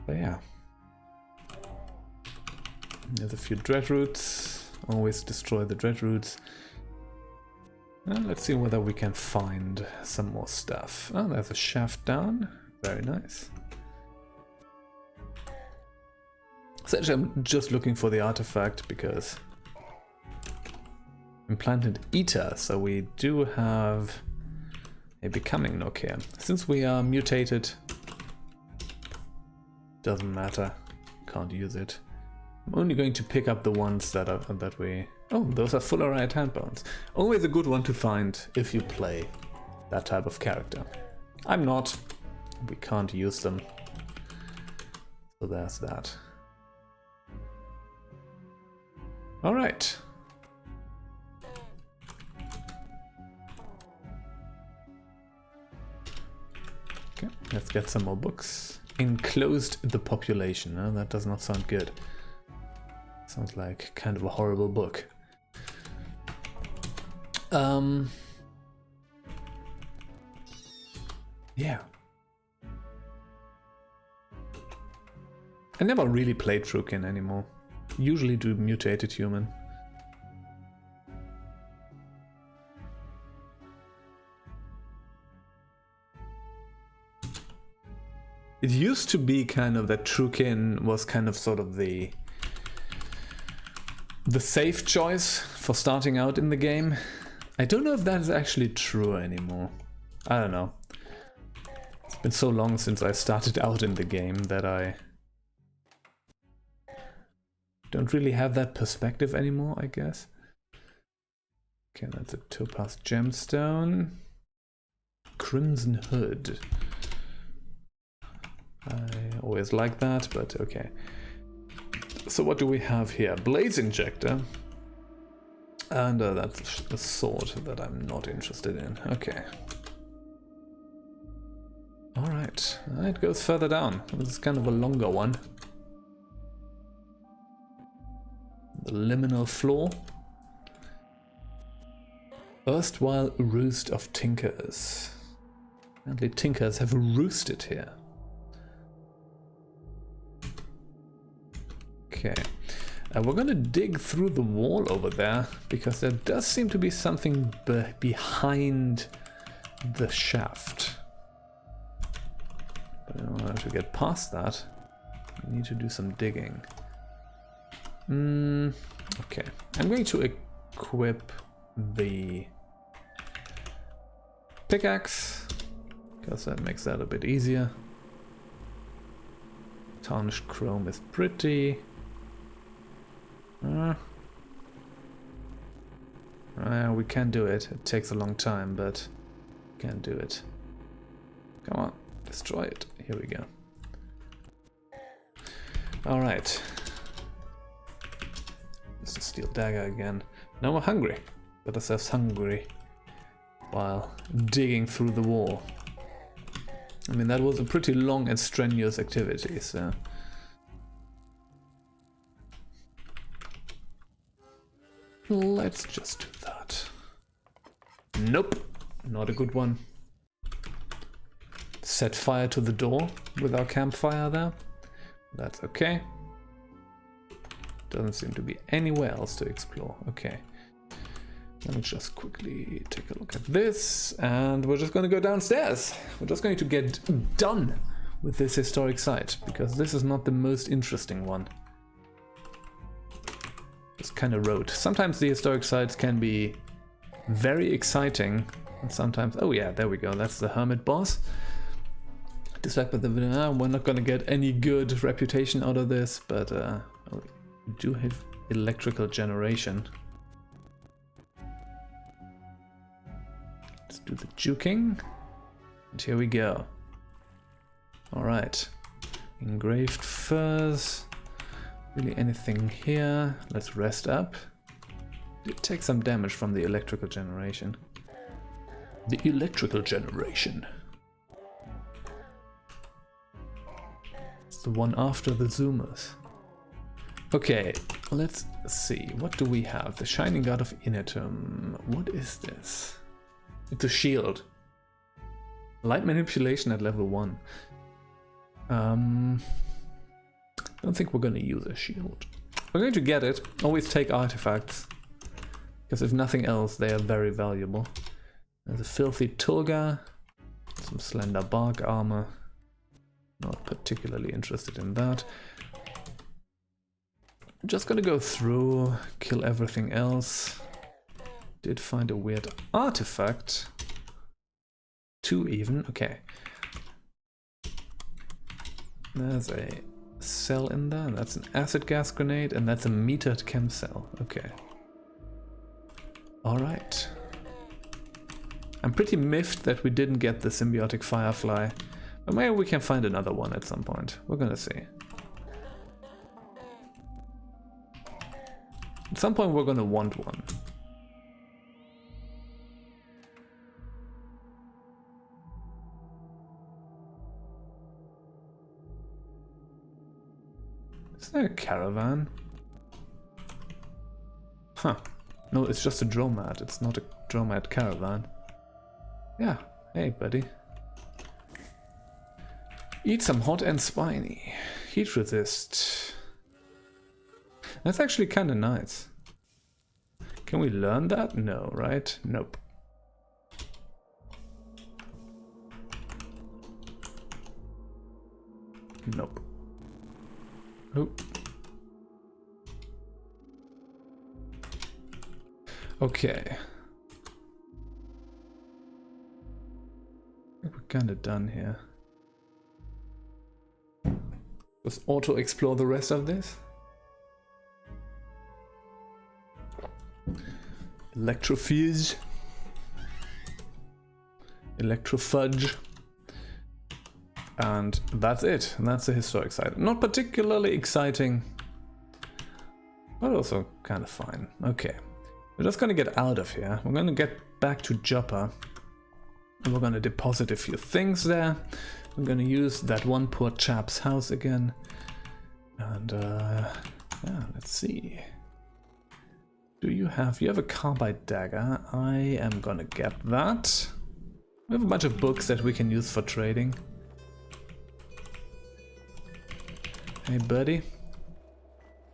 But yeah. There's a few dread roots. Always destroy the dread roots. Let's see whether we can find some more stuff. Oh, there's a shaft down. Very nice. Essentially, I'm just looking for the artifact because implanted eater, so we do have a becoming nook here. Since we are mutated, doesn't matter, can't use it. I'm only going to pick up the ones that we. Oh, those are full right hand bones. Always a good one to find if you play that type of character. I'm not. We can't use them. So there's that. All right. Okay, let's get some more books. Enclosed the population. No, that does not sound good. Sounds like kind of a horrible book. Yeah. I never really played Trukin anymore. Usually do mutated human. It used to be kind of that Trukin was kind of sort of the safe choice for starting out in the game. I don't know if that is actually true anymore. I don't know. It's been so long since I started out in the game that I don't really have that perspective anymore, I guess. Okay, that's a topaz gemstone. Crimson hood. I always like that, but okay. So what do we have here? Blaze injector. And that's the sword that I'm not interested in. Okay. Alright, it goes further down. This is kind of a longer one. The liminal floor. Erstwhile roost of tinkers. Apparently tinkers have roosted here. Okay. We're gonna dig through the wall over there, because there does seem to be something behind the shaft. But in order to get past that, we need to do some digging. Okay. I'm going to equip the pickaxe, because that makes that a bit easier. Tarnished chrome is pretty. We can do it. It takes a long time, but we can do it. Come on, destroy it. Here we go. Alright. It's a steel dagger again. Now we're hungry. Got ourselves hungry while digging through the wall. I mean, that was a pretty long and strenuous activity, so. Let's just do that. Nope. not a good one. Set fire to the door with our campfire there. That's okay. Doesn't seem to be anywhere else to explore. Okay. Let me just quickly take a look at this, and we're just going to go downstairs. We're just going to get done with this historic site, because this is not the most interesting one. Just kind of rote. Sometimes the historic sites can be very exciting, and sometimes... Oh yeah, there we go. That's the hermit boss. Dislike by the video. We're not going to get any good reputation out of this, but we do have electrical generation. Let's do the juking. And here we go. Alright. Engraved furs. Really anything here? Let's rest up. Did take some damage from the electrical generation. The electrical generation. It's the one after the zoomers. Okay, let's see. What do we have? The Shining God of Inetum. What is this? It's a shield. Light manipulation at level 1. Don't think we're going to use a shield. We're going to get it. Always take artifacts. Because if nothing else, they are very valuable. There's a filthy Tulga. Some slender bark armor. Not particularly interested in that. I'm just gonna go through, kill everything else. Did find a weird artifact. 2 even, okay. There's a cell in there, that's an acid gas grenade, and that's a metered chem cell, okay. Alright. I'm pretty miffed that we didn't get the symbiotic firefly, but maybe we can find another one at some point. We're gonna see. At some point we're gonna want one. Is there a caravan? Huh. No, it's just a dromad. It's not a dromad caravan. Yeah. Hey, buddy. Eat some hot and spiny. Heat resist. That's actually kind of nice. Can we learn that? No, right? Nope. Nope. Oh. Okay. I think we're kind of done here. Let's auto-explore the rest of this. Electrophiz. Electrofudge. And that's it. And that's the historic site. Not particularly exciting, but also kind of fine. Okay. We're just gonna get out of here. We're gonna get back to Joppa. And we're gonna deposit a few things there. We're gonna use that one poor chap's house again. And yeah, let's see. You have a carbide dagger. I am gonna get that. We have a bunch of books that we can use for trading. Hey buddy.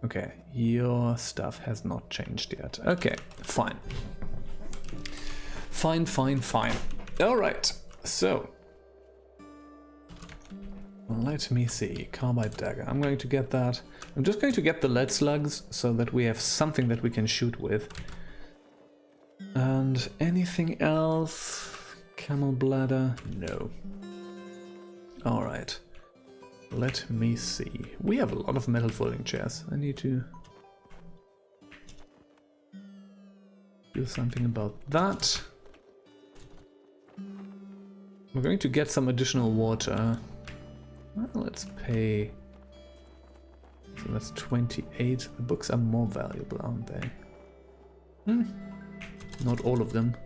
Okay, your stuff has not changed yet. Okay, fine. Fine, fine, fine. Alright, so. Let me see. Carbide dagger. I'm going to get that. I'm just going to get the lead slugs so that we have something that we can shoot with. And anything else? Camel bladder? No. Alright. Let me see. We have a lot of metal folding chairs. I need to do something about that. We're going to get some additional water. Well, let's pay. So that's 28. The books are more valuable, aren't they? Not all of them.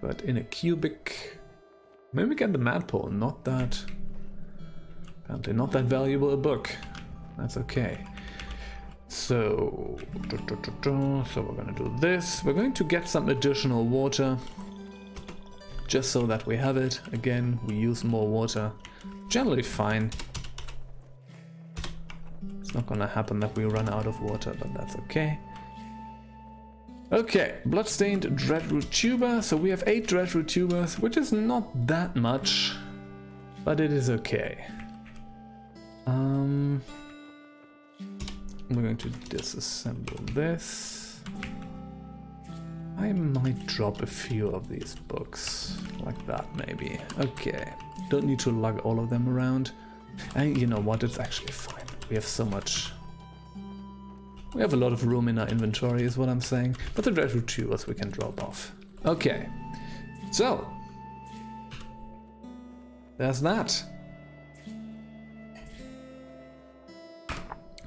But in a cubic. Maybe we get the Madpole, not that. Apparently not that valuable a book. That's okay. So we're gonna do this. We're going to get some additional water. just so that we have it. Again, we use more water. Generally fine. It's not gonna happen that we run out of water, but that's okay. Okay, bloodstained dreadroot tuber. So we have 8 dreadroot tubers, which is not that much, but it is okay. We're going to disassemble this. I might drop a few of these books, like that maybe. Okay, don't need to lug all of them around. And you know what, it's actually fine. We have so much. We have a lot of room in our inventory is what I'm saying. But the dreadroot tubers we can drop off. Okay, so there's that.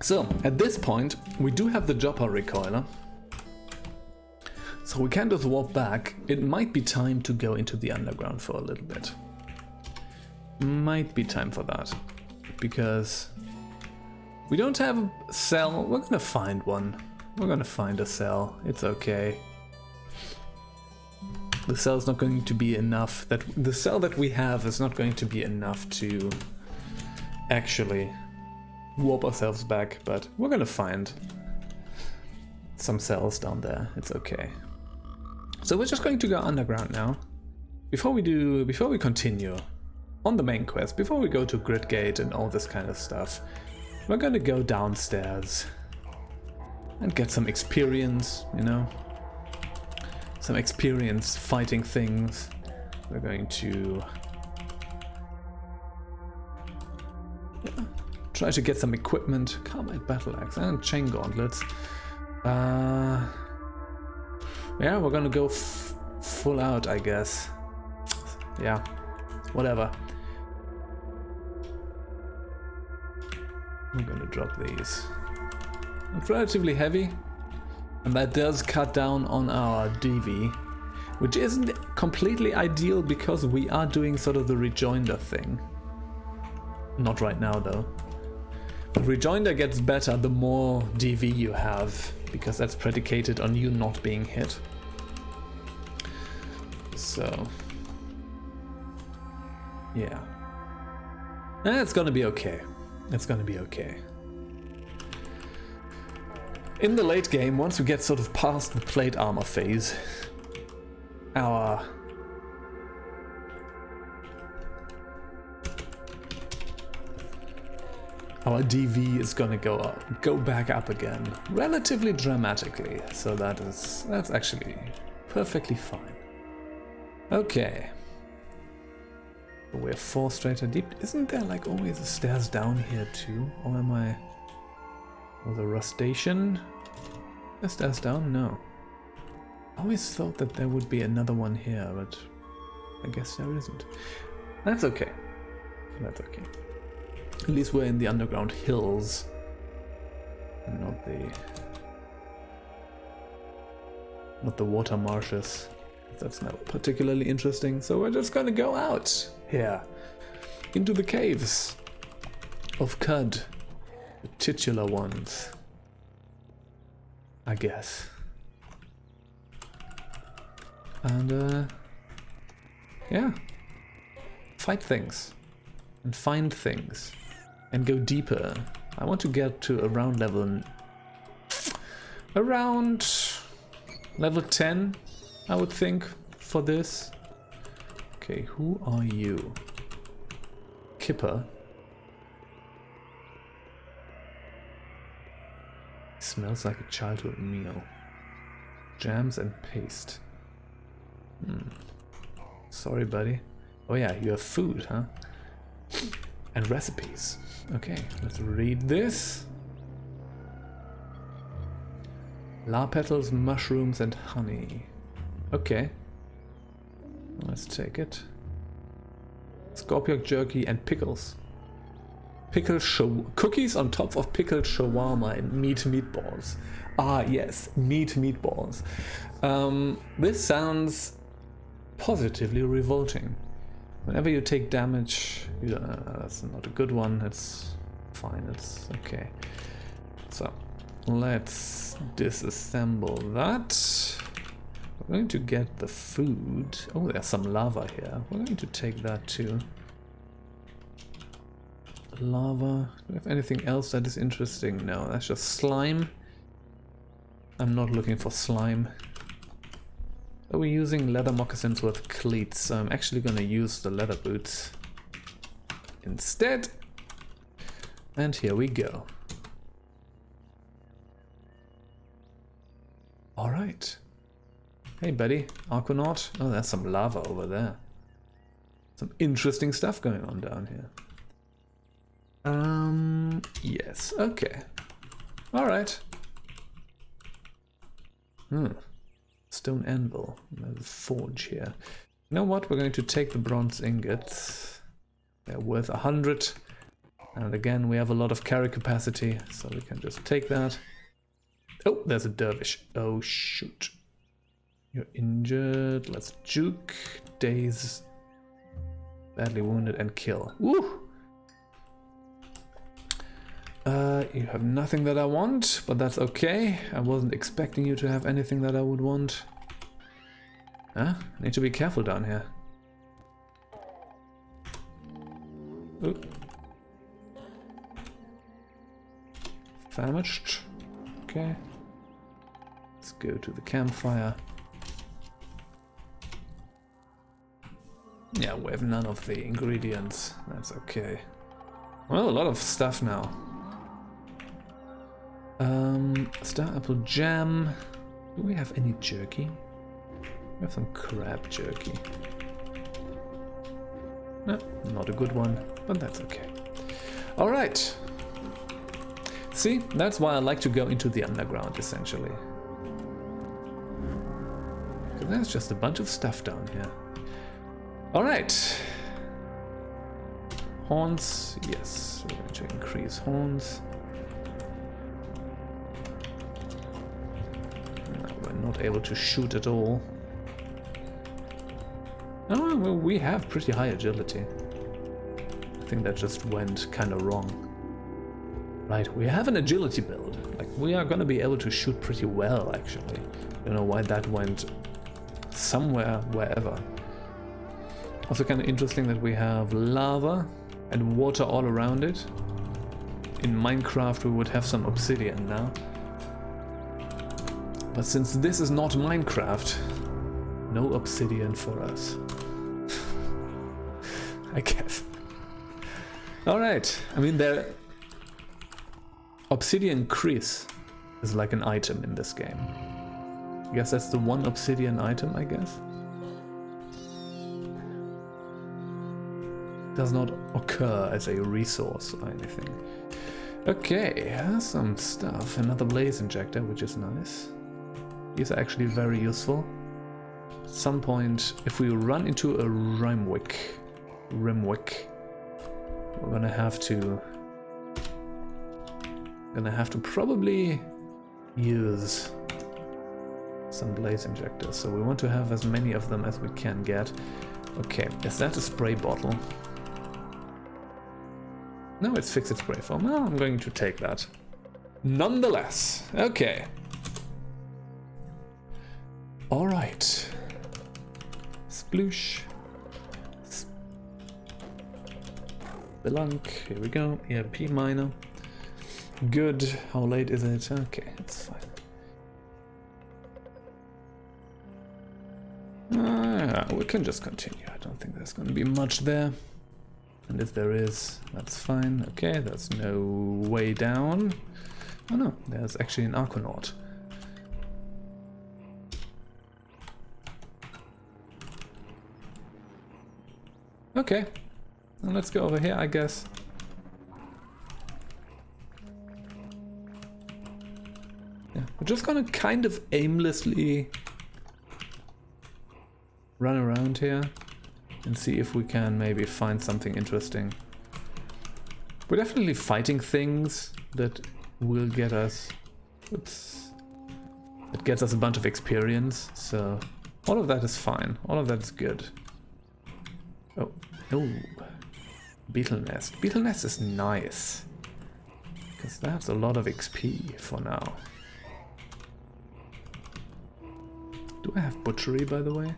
So, at this point, we do have the Joppa recoiler. So we can just warp back. It might be time to go into the underground for a little bit. Might be time for that. Because we don't have a cell. We're gonna find one. We're gonna find a cell. It's okay. The cell's not going to be enough. The cell that we have is not going to be enough to actually warp ourselves back, but we're gonna find some cells down there. It's okay. So we're just going to go underground now. Before we continue on the main quest, before we go to Grid Gate and all this kind of stuff, we're gonna go downstairs and get some experience, you know? Some experience fighting things. We're going to try to get some equipment, Carbide Battle Axe and Chain Gauntlets. Yeah, we're gonna go full out, I guess. Yeah, whatever. I'm gonna drop these. It's relatively heavy, and that does cut down on our DV, which isn't completely ideal because we are doing sort of the rejoinder thing. Not right now though. But rejoinder gets better the more DV you have, because that's predicated on you not being hit. So, yeah. It's gonna be okay. It's gonna be okay. In the late game, once we get sort of past the plate armor phase, our DV is gonna go back up again relatively dramatically, so that's actually perfectly fine. Okay, we're 4 strata deep. Isn't there like always a stairs down here too, or am I? Or the rustation? The stairs down? No. I always thought that there would be another one here, but I guess there isn't. That's okay. That's okay. At least we're in the underground hills, and not the water marshes. That's not particularly interesting. So we're just gonna go out here into the caves of Qud, the titular ones, I guess. And yeah, fight things and find things. And go deeper. I want to get to around level 10, I would think, for this. Okay, who are you? Kipper. Smells like a childhood meal. Jams and paste. Sorry, buddy. Oh yeah, you have food, huh? And recipes. Okay, let's read this. La petals, mushrooms, and honey. Okay. Let's take it. Scorpion jerky and pickles. Cookies on top of pickled shawarma and meatballs. Ah, yes, meatballs. This sounds positively revolting. Whenever you take damage, that's not a good one. It's fine. It's okay. So let's disassemble that. We're going to get the food. Oh, there's some lava here. We're going to take that too. Lava. Do we have anything else that is interesting? No, that's just slime. I'm not looking for slime. Are we using leather moccasins with cleats? So I'm actually going to use the leather boots instead. And here we go. Alright. Hey buddy, Arconaut. Oh, there's some lava over there. Some interesting stuff going on down here. Yes, okay. Alright. Stone anvil. There's a forge here. You know what? We're going to take the bronze ingots. They're worth 100. And again, we have a lot of carry capacity, so we can just take that. Oh, there's a dervish. Oh, shoot. You're injured. Let's juke. Daze. Badly wounded and kill. Woo! You have nothing that I want, but that's okay. I wasn't expecting you to have anything that I would want. Huh? I need to be careful down here. Ooh. Famished. Okay. Let's go to the campfire. Yeah, we have none of the ingredients. That's okay. Well, a lot of stuff now. Star apple jam. Do we have any jerky? We have some crab jerky. No, not a good one, but that's okay. Alright. See, that's why I like to go into the underground, essentially. Because there's just a bunch of stuff down here. Alright. Horns, yes, we're going to increase horns. No, we're not able to shoot at all. Oh, well, we have pretty high agility. I think that just went kind of wrong. Right, we have an agility build. Like, we are going to be able to shoot pretty well, actually. I don't know why that went somewhere, wherever. Also kind of interesting that we have lava and water all around it. In Minecraft we would have some obsidian now. But since this is not Minecraft, no obsidian for us. I guess. Alright, I mean obsidian crease is like an item in this game. I guess that's the one obsidian item, I guess. Does not occur as a resource or anything. Okay, some stuff. Another blaze injector, which is nice. These are actually very useful. At some point, if we run into a rimwick, we're gonna have to probably use some blaze injectors. So we want to have as many of them as we can get. Okay, is that a spray bottle? No, it's fixed spray foam. Well, I'm going to take that. Nonetheless, okay. Alright. Sploosh. Spelunk. Here we go. EMP miner. Good. How late is it? Okay, it's fine. We can just continue. I don't think there's going to be much there. And if there is, that's fine. Okay, there's no way down. Oh no, there's actually an Arconaut. Okay, well, let's go over here, I guess. Yeah, we're just gonna kind of aimlessly run around here and see if we can maybe find something interesting. We're definitely fighting things that will get us... Oops. That gets us a bunch of experience, so all of that is fine. All of that is good. Oh, oh. Beetle nest. Beetle nest is nice. Because that's a lot of XP for now. Do Do I have butchery, by the way?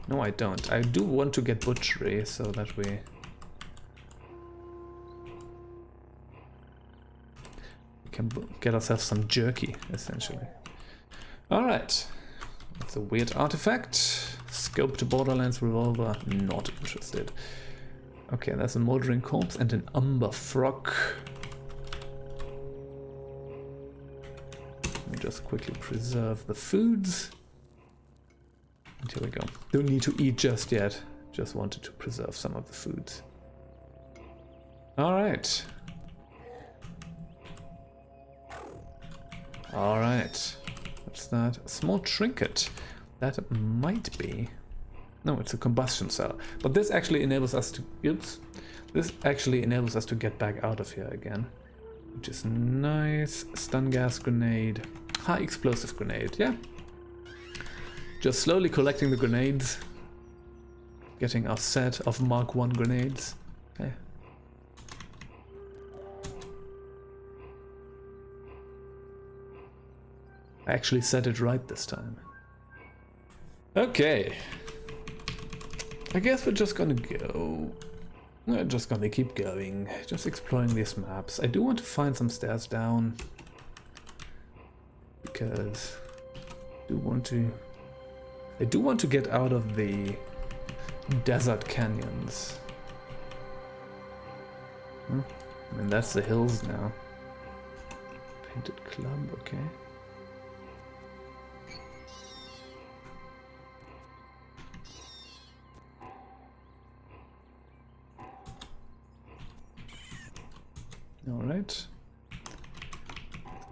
No, I don't. I do want to get butchery so that we can get ourselves some jerky, essentially. Alright. That's a weird artifact. Scoped Borderlands revolver. Not interested. Okay, there's a moldering corpse and an umber frog. Let me just quickly preserve the foods. And here we go. Don't need to eat just yet. Just wanted to preserve some of the foods. Alright. Alright. What's that? A small trinket. That might be... No, it's a combustion cell. But this actually enables us to... Oops. This actually enables us to get back out of here again. Which is nice. Stun gas grenade. High explosive grenade. Yeah. Just slowly collecting the grenades. Getting our set of Mark 1 grenades. Okay. I actually said it right this time. Okay. I guess we're just gonna go. We're just gonna keep going. Just exploring these maps. I do want to find some stairs down. Because I do want to get out of the desert canyons. I mean, that's the hills now. Painted club, okay. Alright.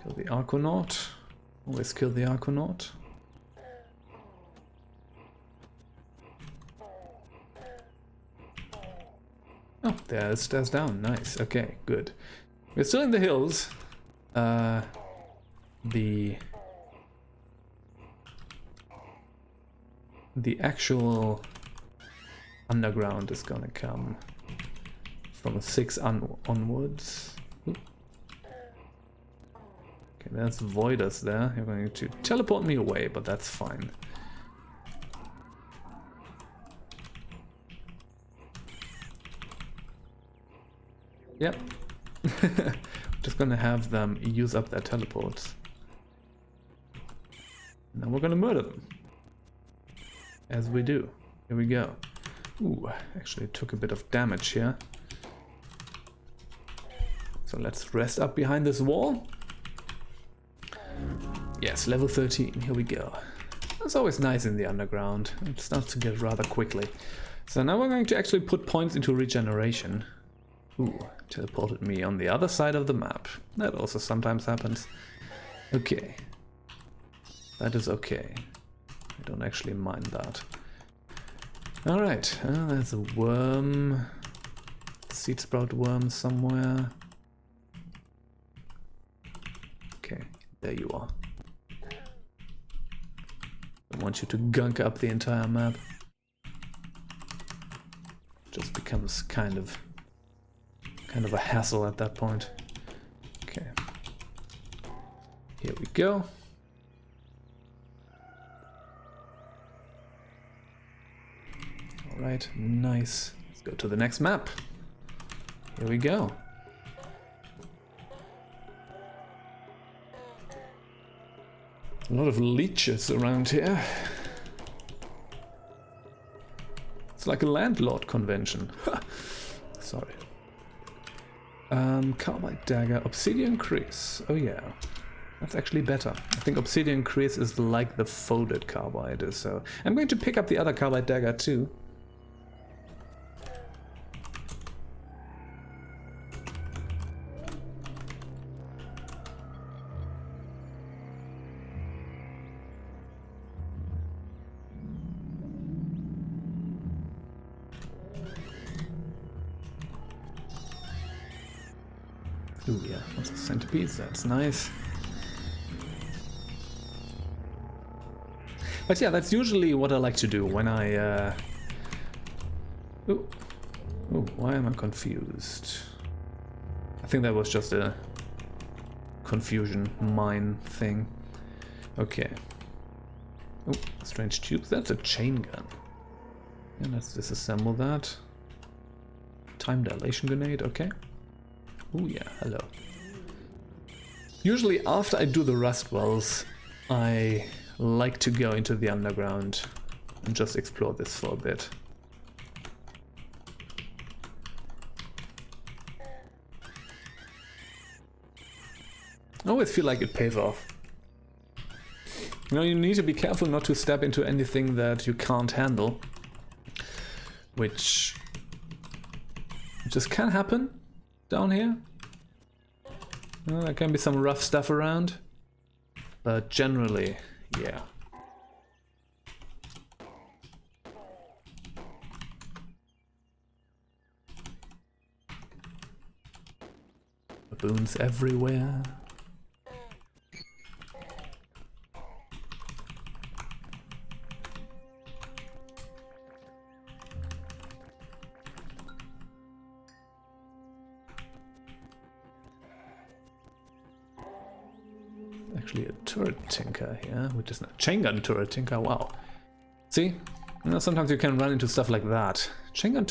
Kill the Arconaut. Always kill the Arconaut. Oh, there's stairs down. Nice. Okay, good. We're still in the hills. The actual underground is gonna come from 6 onwards. Ooh. Okay, there's Voiders there. You're going to teleport me away, but that's fine. Yep. Just gonna have them use up their teleports. Now we're gonna murder them. As we do. Here we go. Ooh, actually took a bit of damage here. So let's rest up behind this wall. Yes, level 13, here we go. That's always nice in the underground. It starts to get rather quickly. So now we're going to actually put points into regeneration. Ooh, teleported me on the other side of the map. That also sometimes happens. Okay. That is okay. I don't actually mind that. Alright, there's a worm. Seed sprout worm somewhere. Okay, there you are. I want you to gunk up the entire map. Just becomes kind of a hassle at that point. Okay. Here we go. Alright, nice. Let's go to the next map. Here we go. A lot of leeches around here. It's like a landlord convention. Sorry. Carbide dagger, obsidian crease. Oh yeah, that's actually better. I think obsidian crease is like the folded carbide, so I'm going to pick up the other carbide dagger too. Ooh, yeah, lots of centipedes, that's nice. But yeah, that's usually what I like to do when I... Ooh, why am I confused? I think that was just a confusion mine thing. Okay, Oh, strange tubes. That's a chain gun. And let's disassemble that. Time dilation grenade, okay. Oh yeah, hello. Usually after I do the rust wells, I like to go into the underground and just explore this for a bit. I always feel like it pays off. You know, you need to be careful not to step into anything that you can't handle, which just can happen down here. You know, there can be some rough stuff around, but generally, yeah. Baboons everywhere. Actually a turret tinker here, which is not chain gun turret tinker. Wow. See, you know, sometimes you can run into stuff like that. Chain gun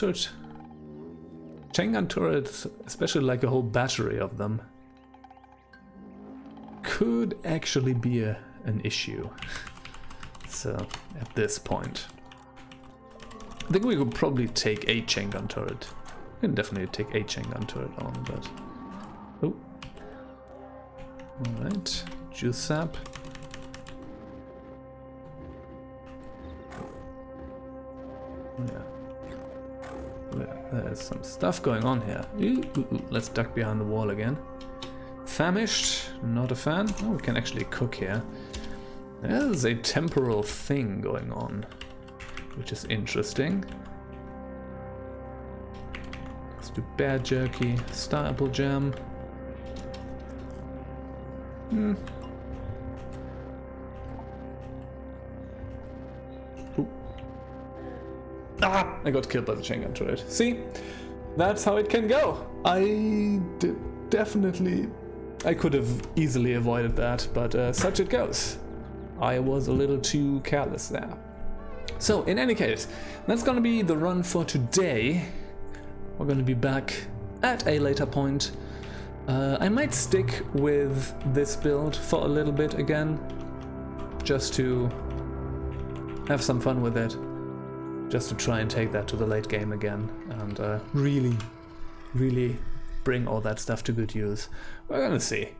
turrets, especially like a whole battery of them, could actually be an issue. So at this point, I think we could probably take a chain gun turret. We can definitely take a chain gun turret on, but oh, all right. Juice sap. Yeah. There's some stuff going on here. Ooh. Let's duck behind the wall again. Famished, not a fan. Oh, we can actually cook here. There's a temporal thing going on, which is interesting. Let's do bear jerky, star apple jam. Ah! I got killed by the chain gun turret. See? That's how it can go. I could have easily avoided that, but such it goes. I was a little too careless there. So, in any case, that's gonna be the run for today. We're gonna be back at a later point. I might stick with this build for a little bit again, just to have some fun with it. Just to try and take that to the late game again and really bring all that stuff to good use. We're gonna see.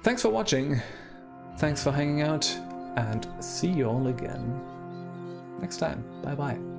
Thanks for watching, thanks for hanging out, and see you all again next time. Bye bye.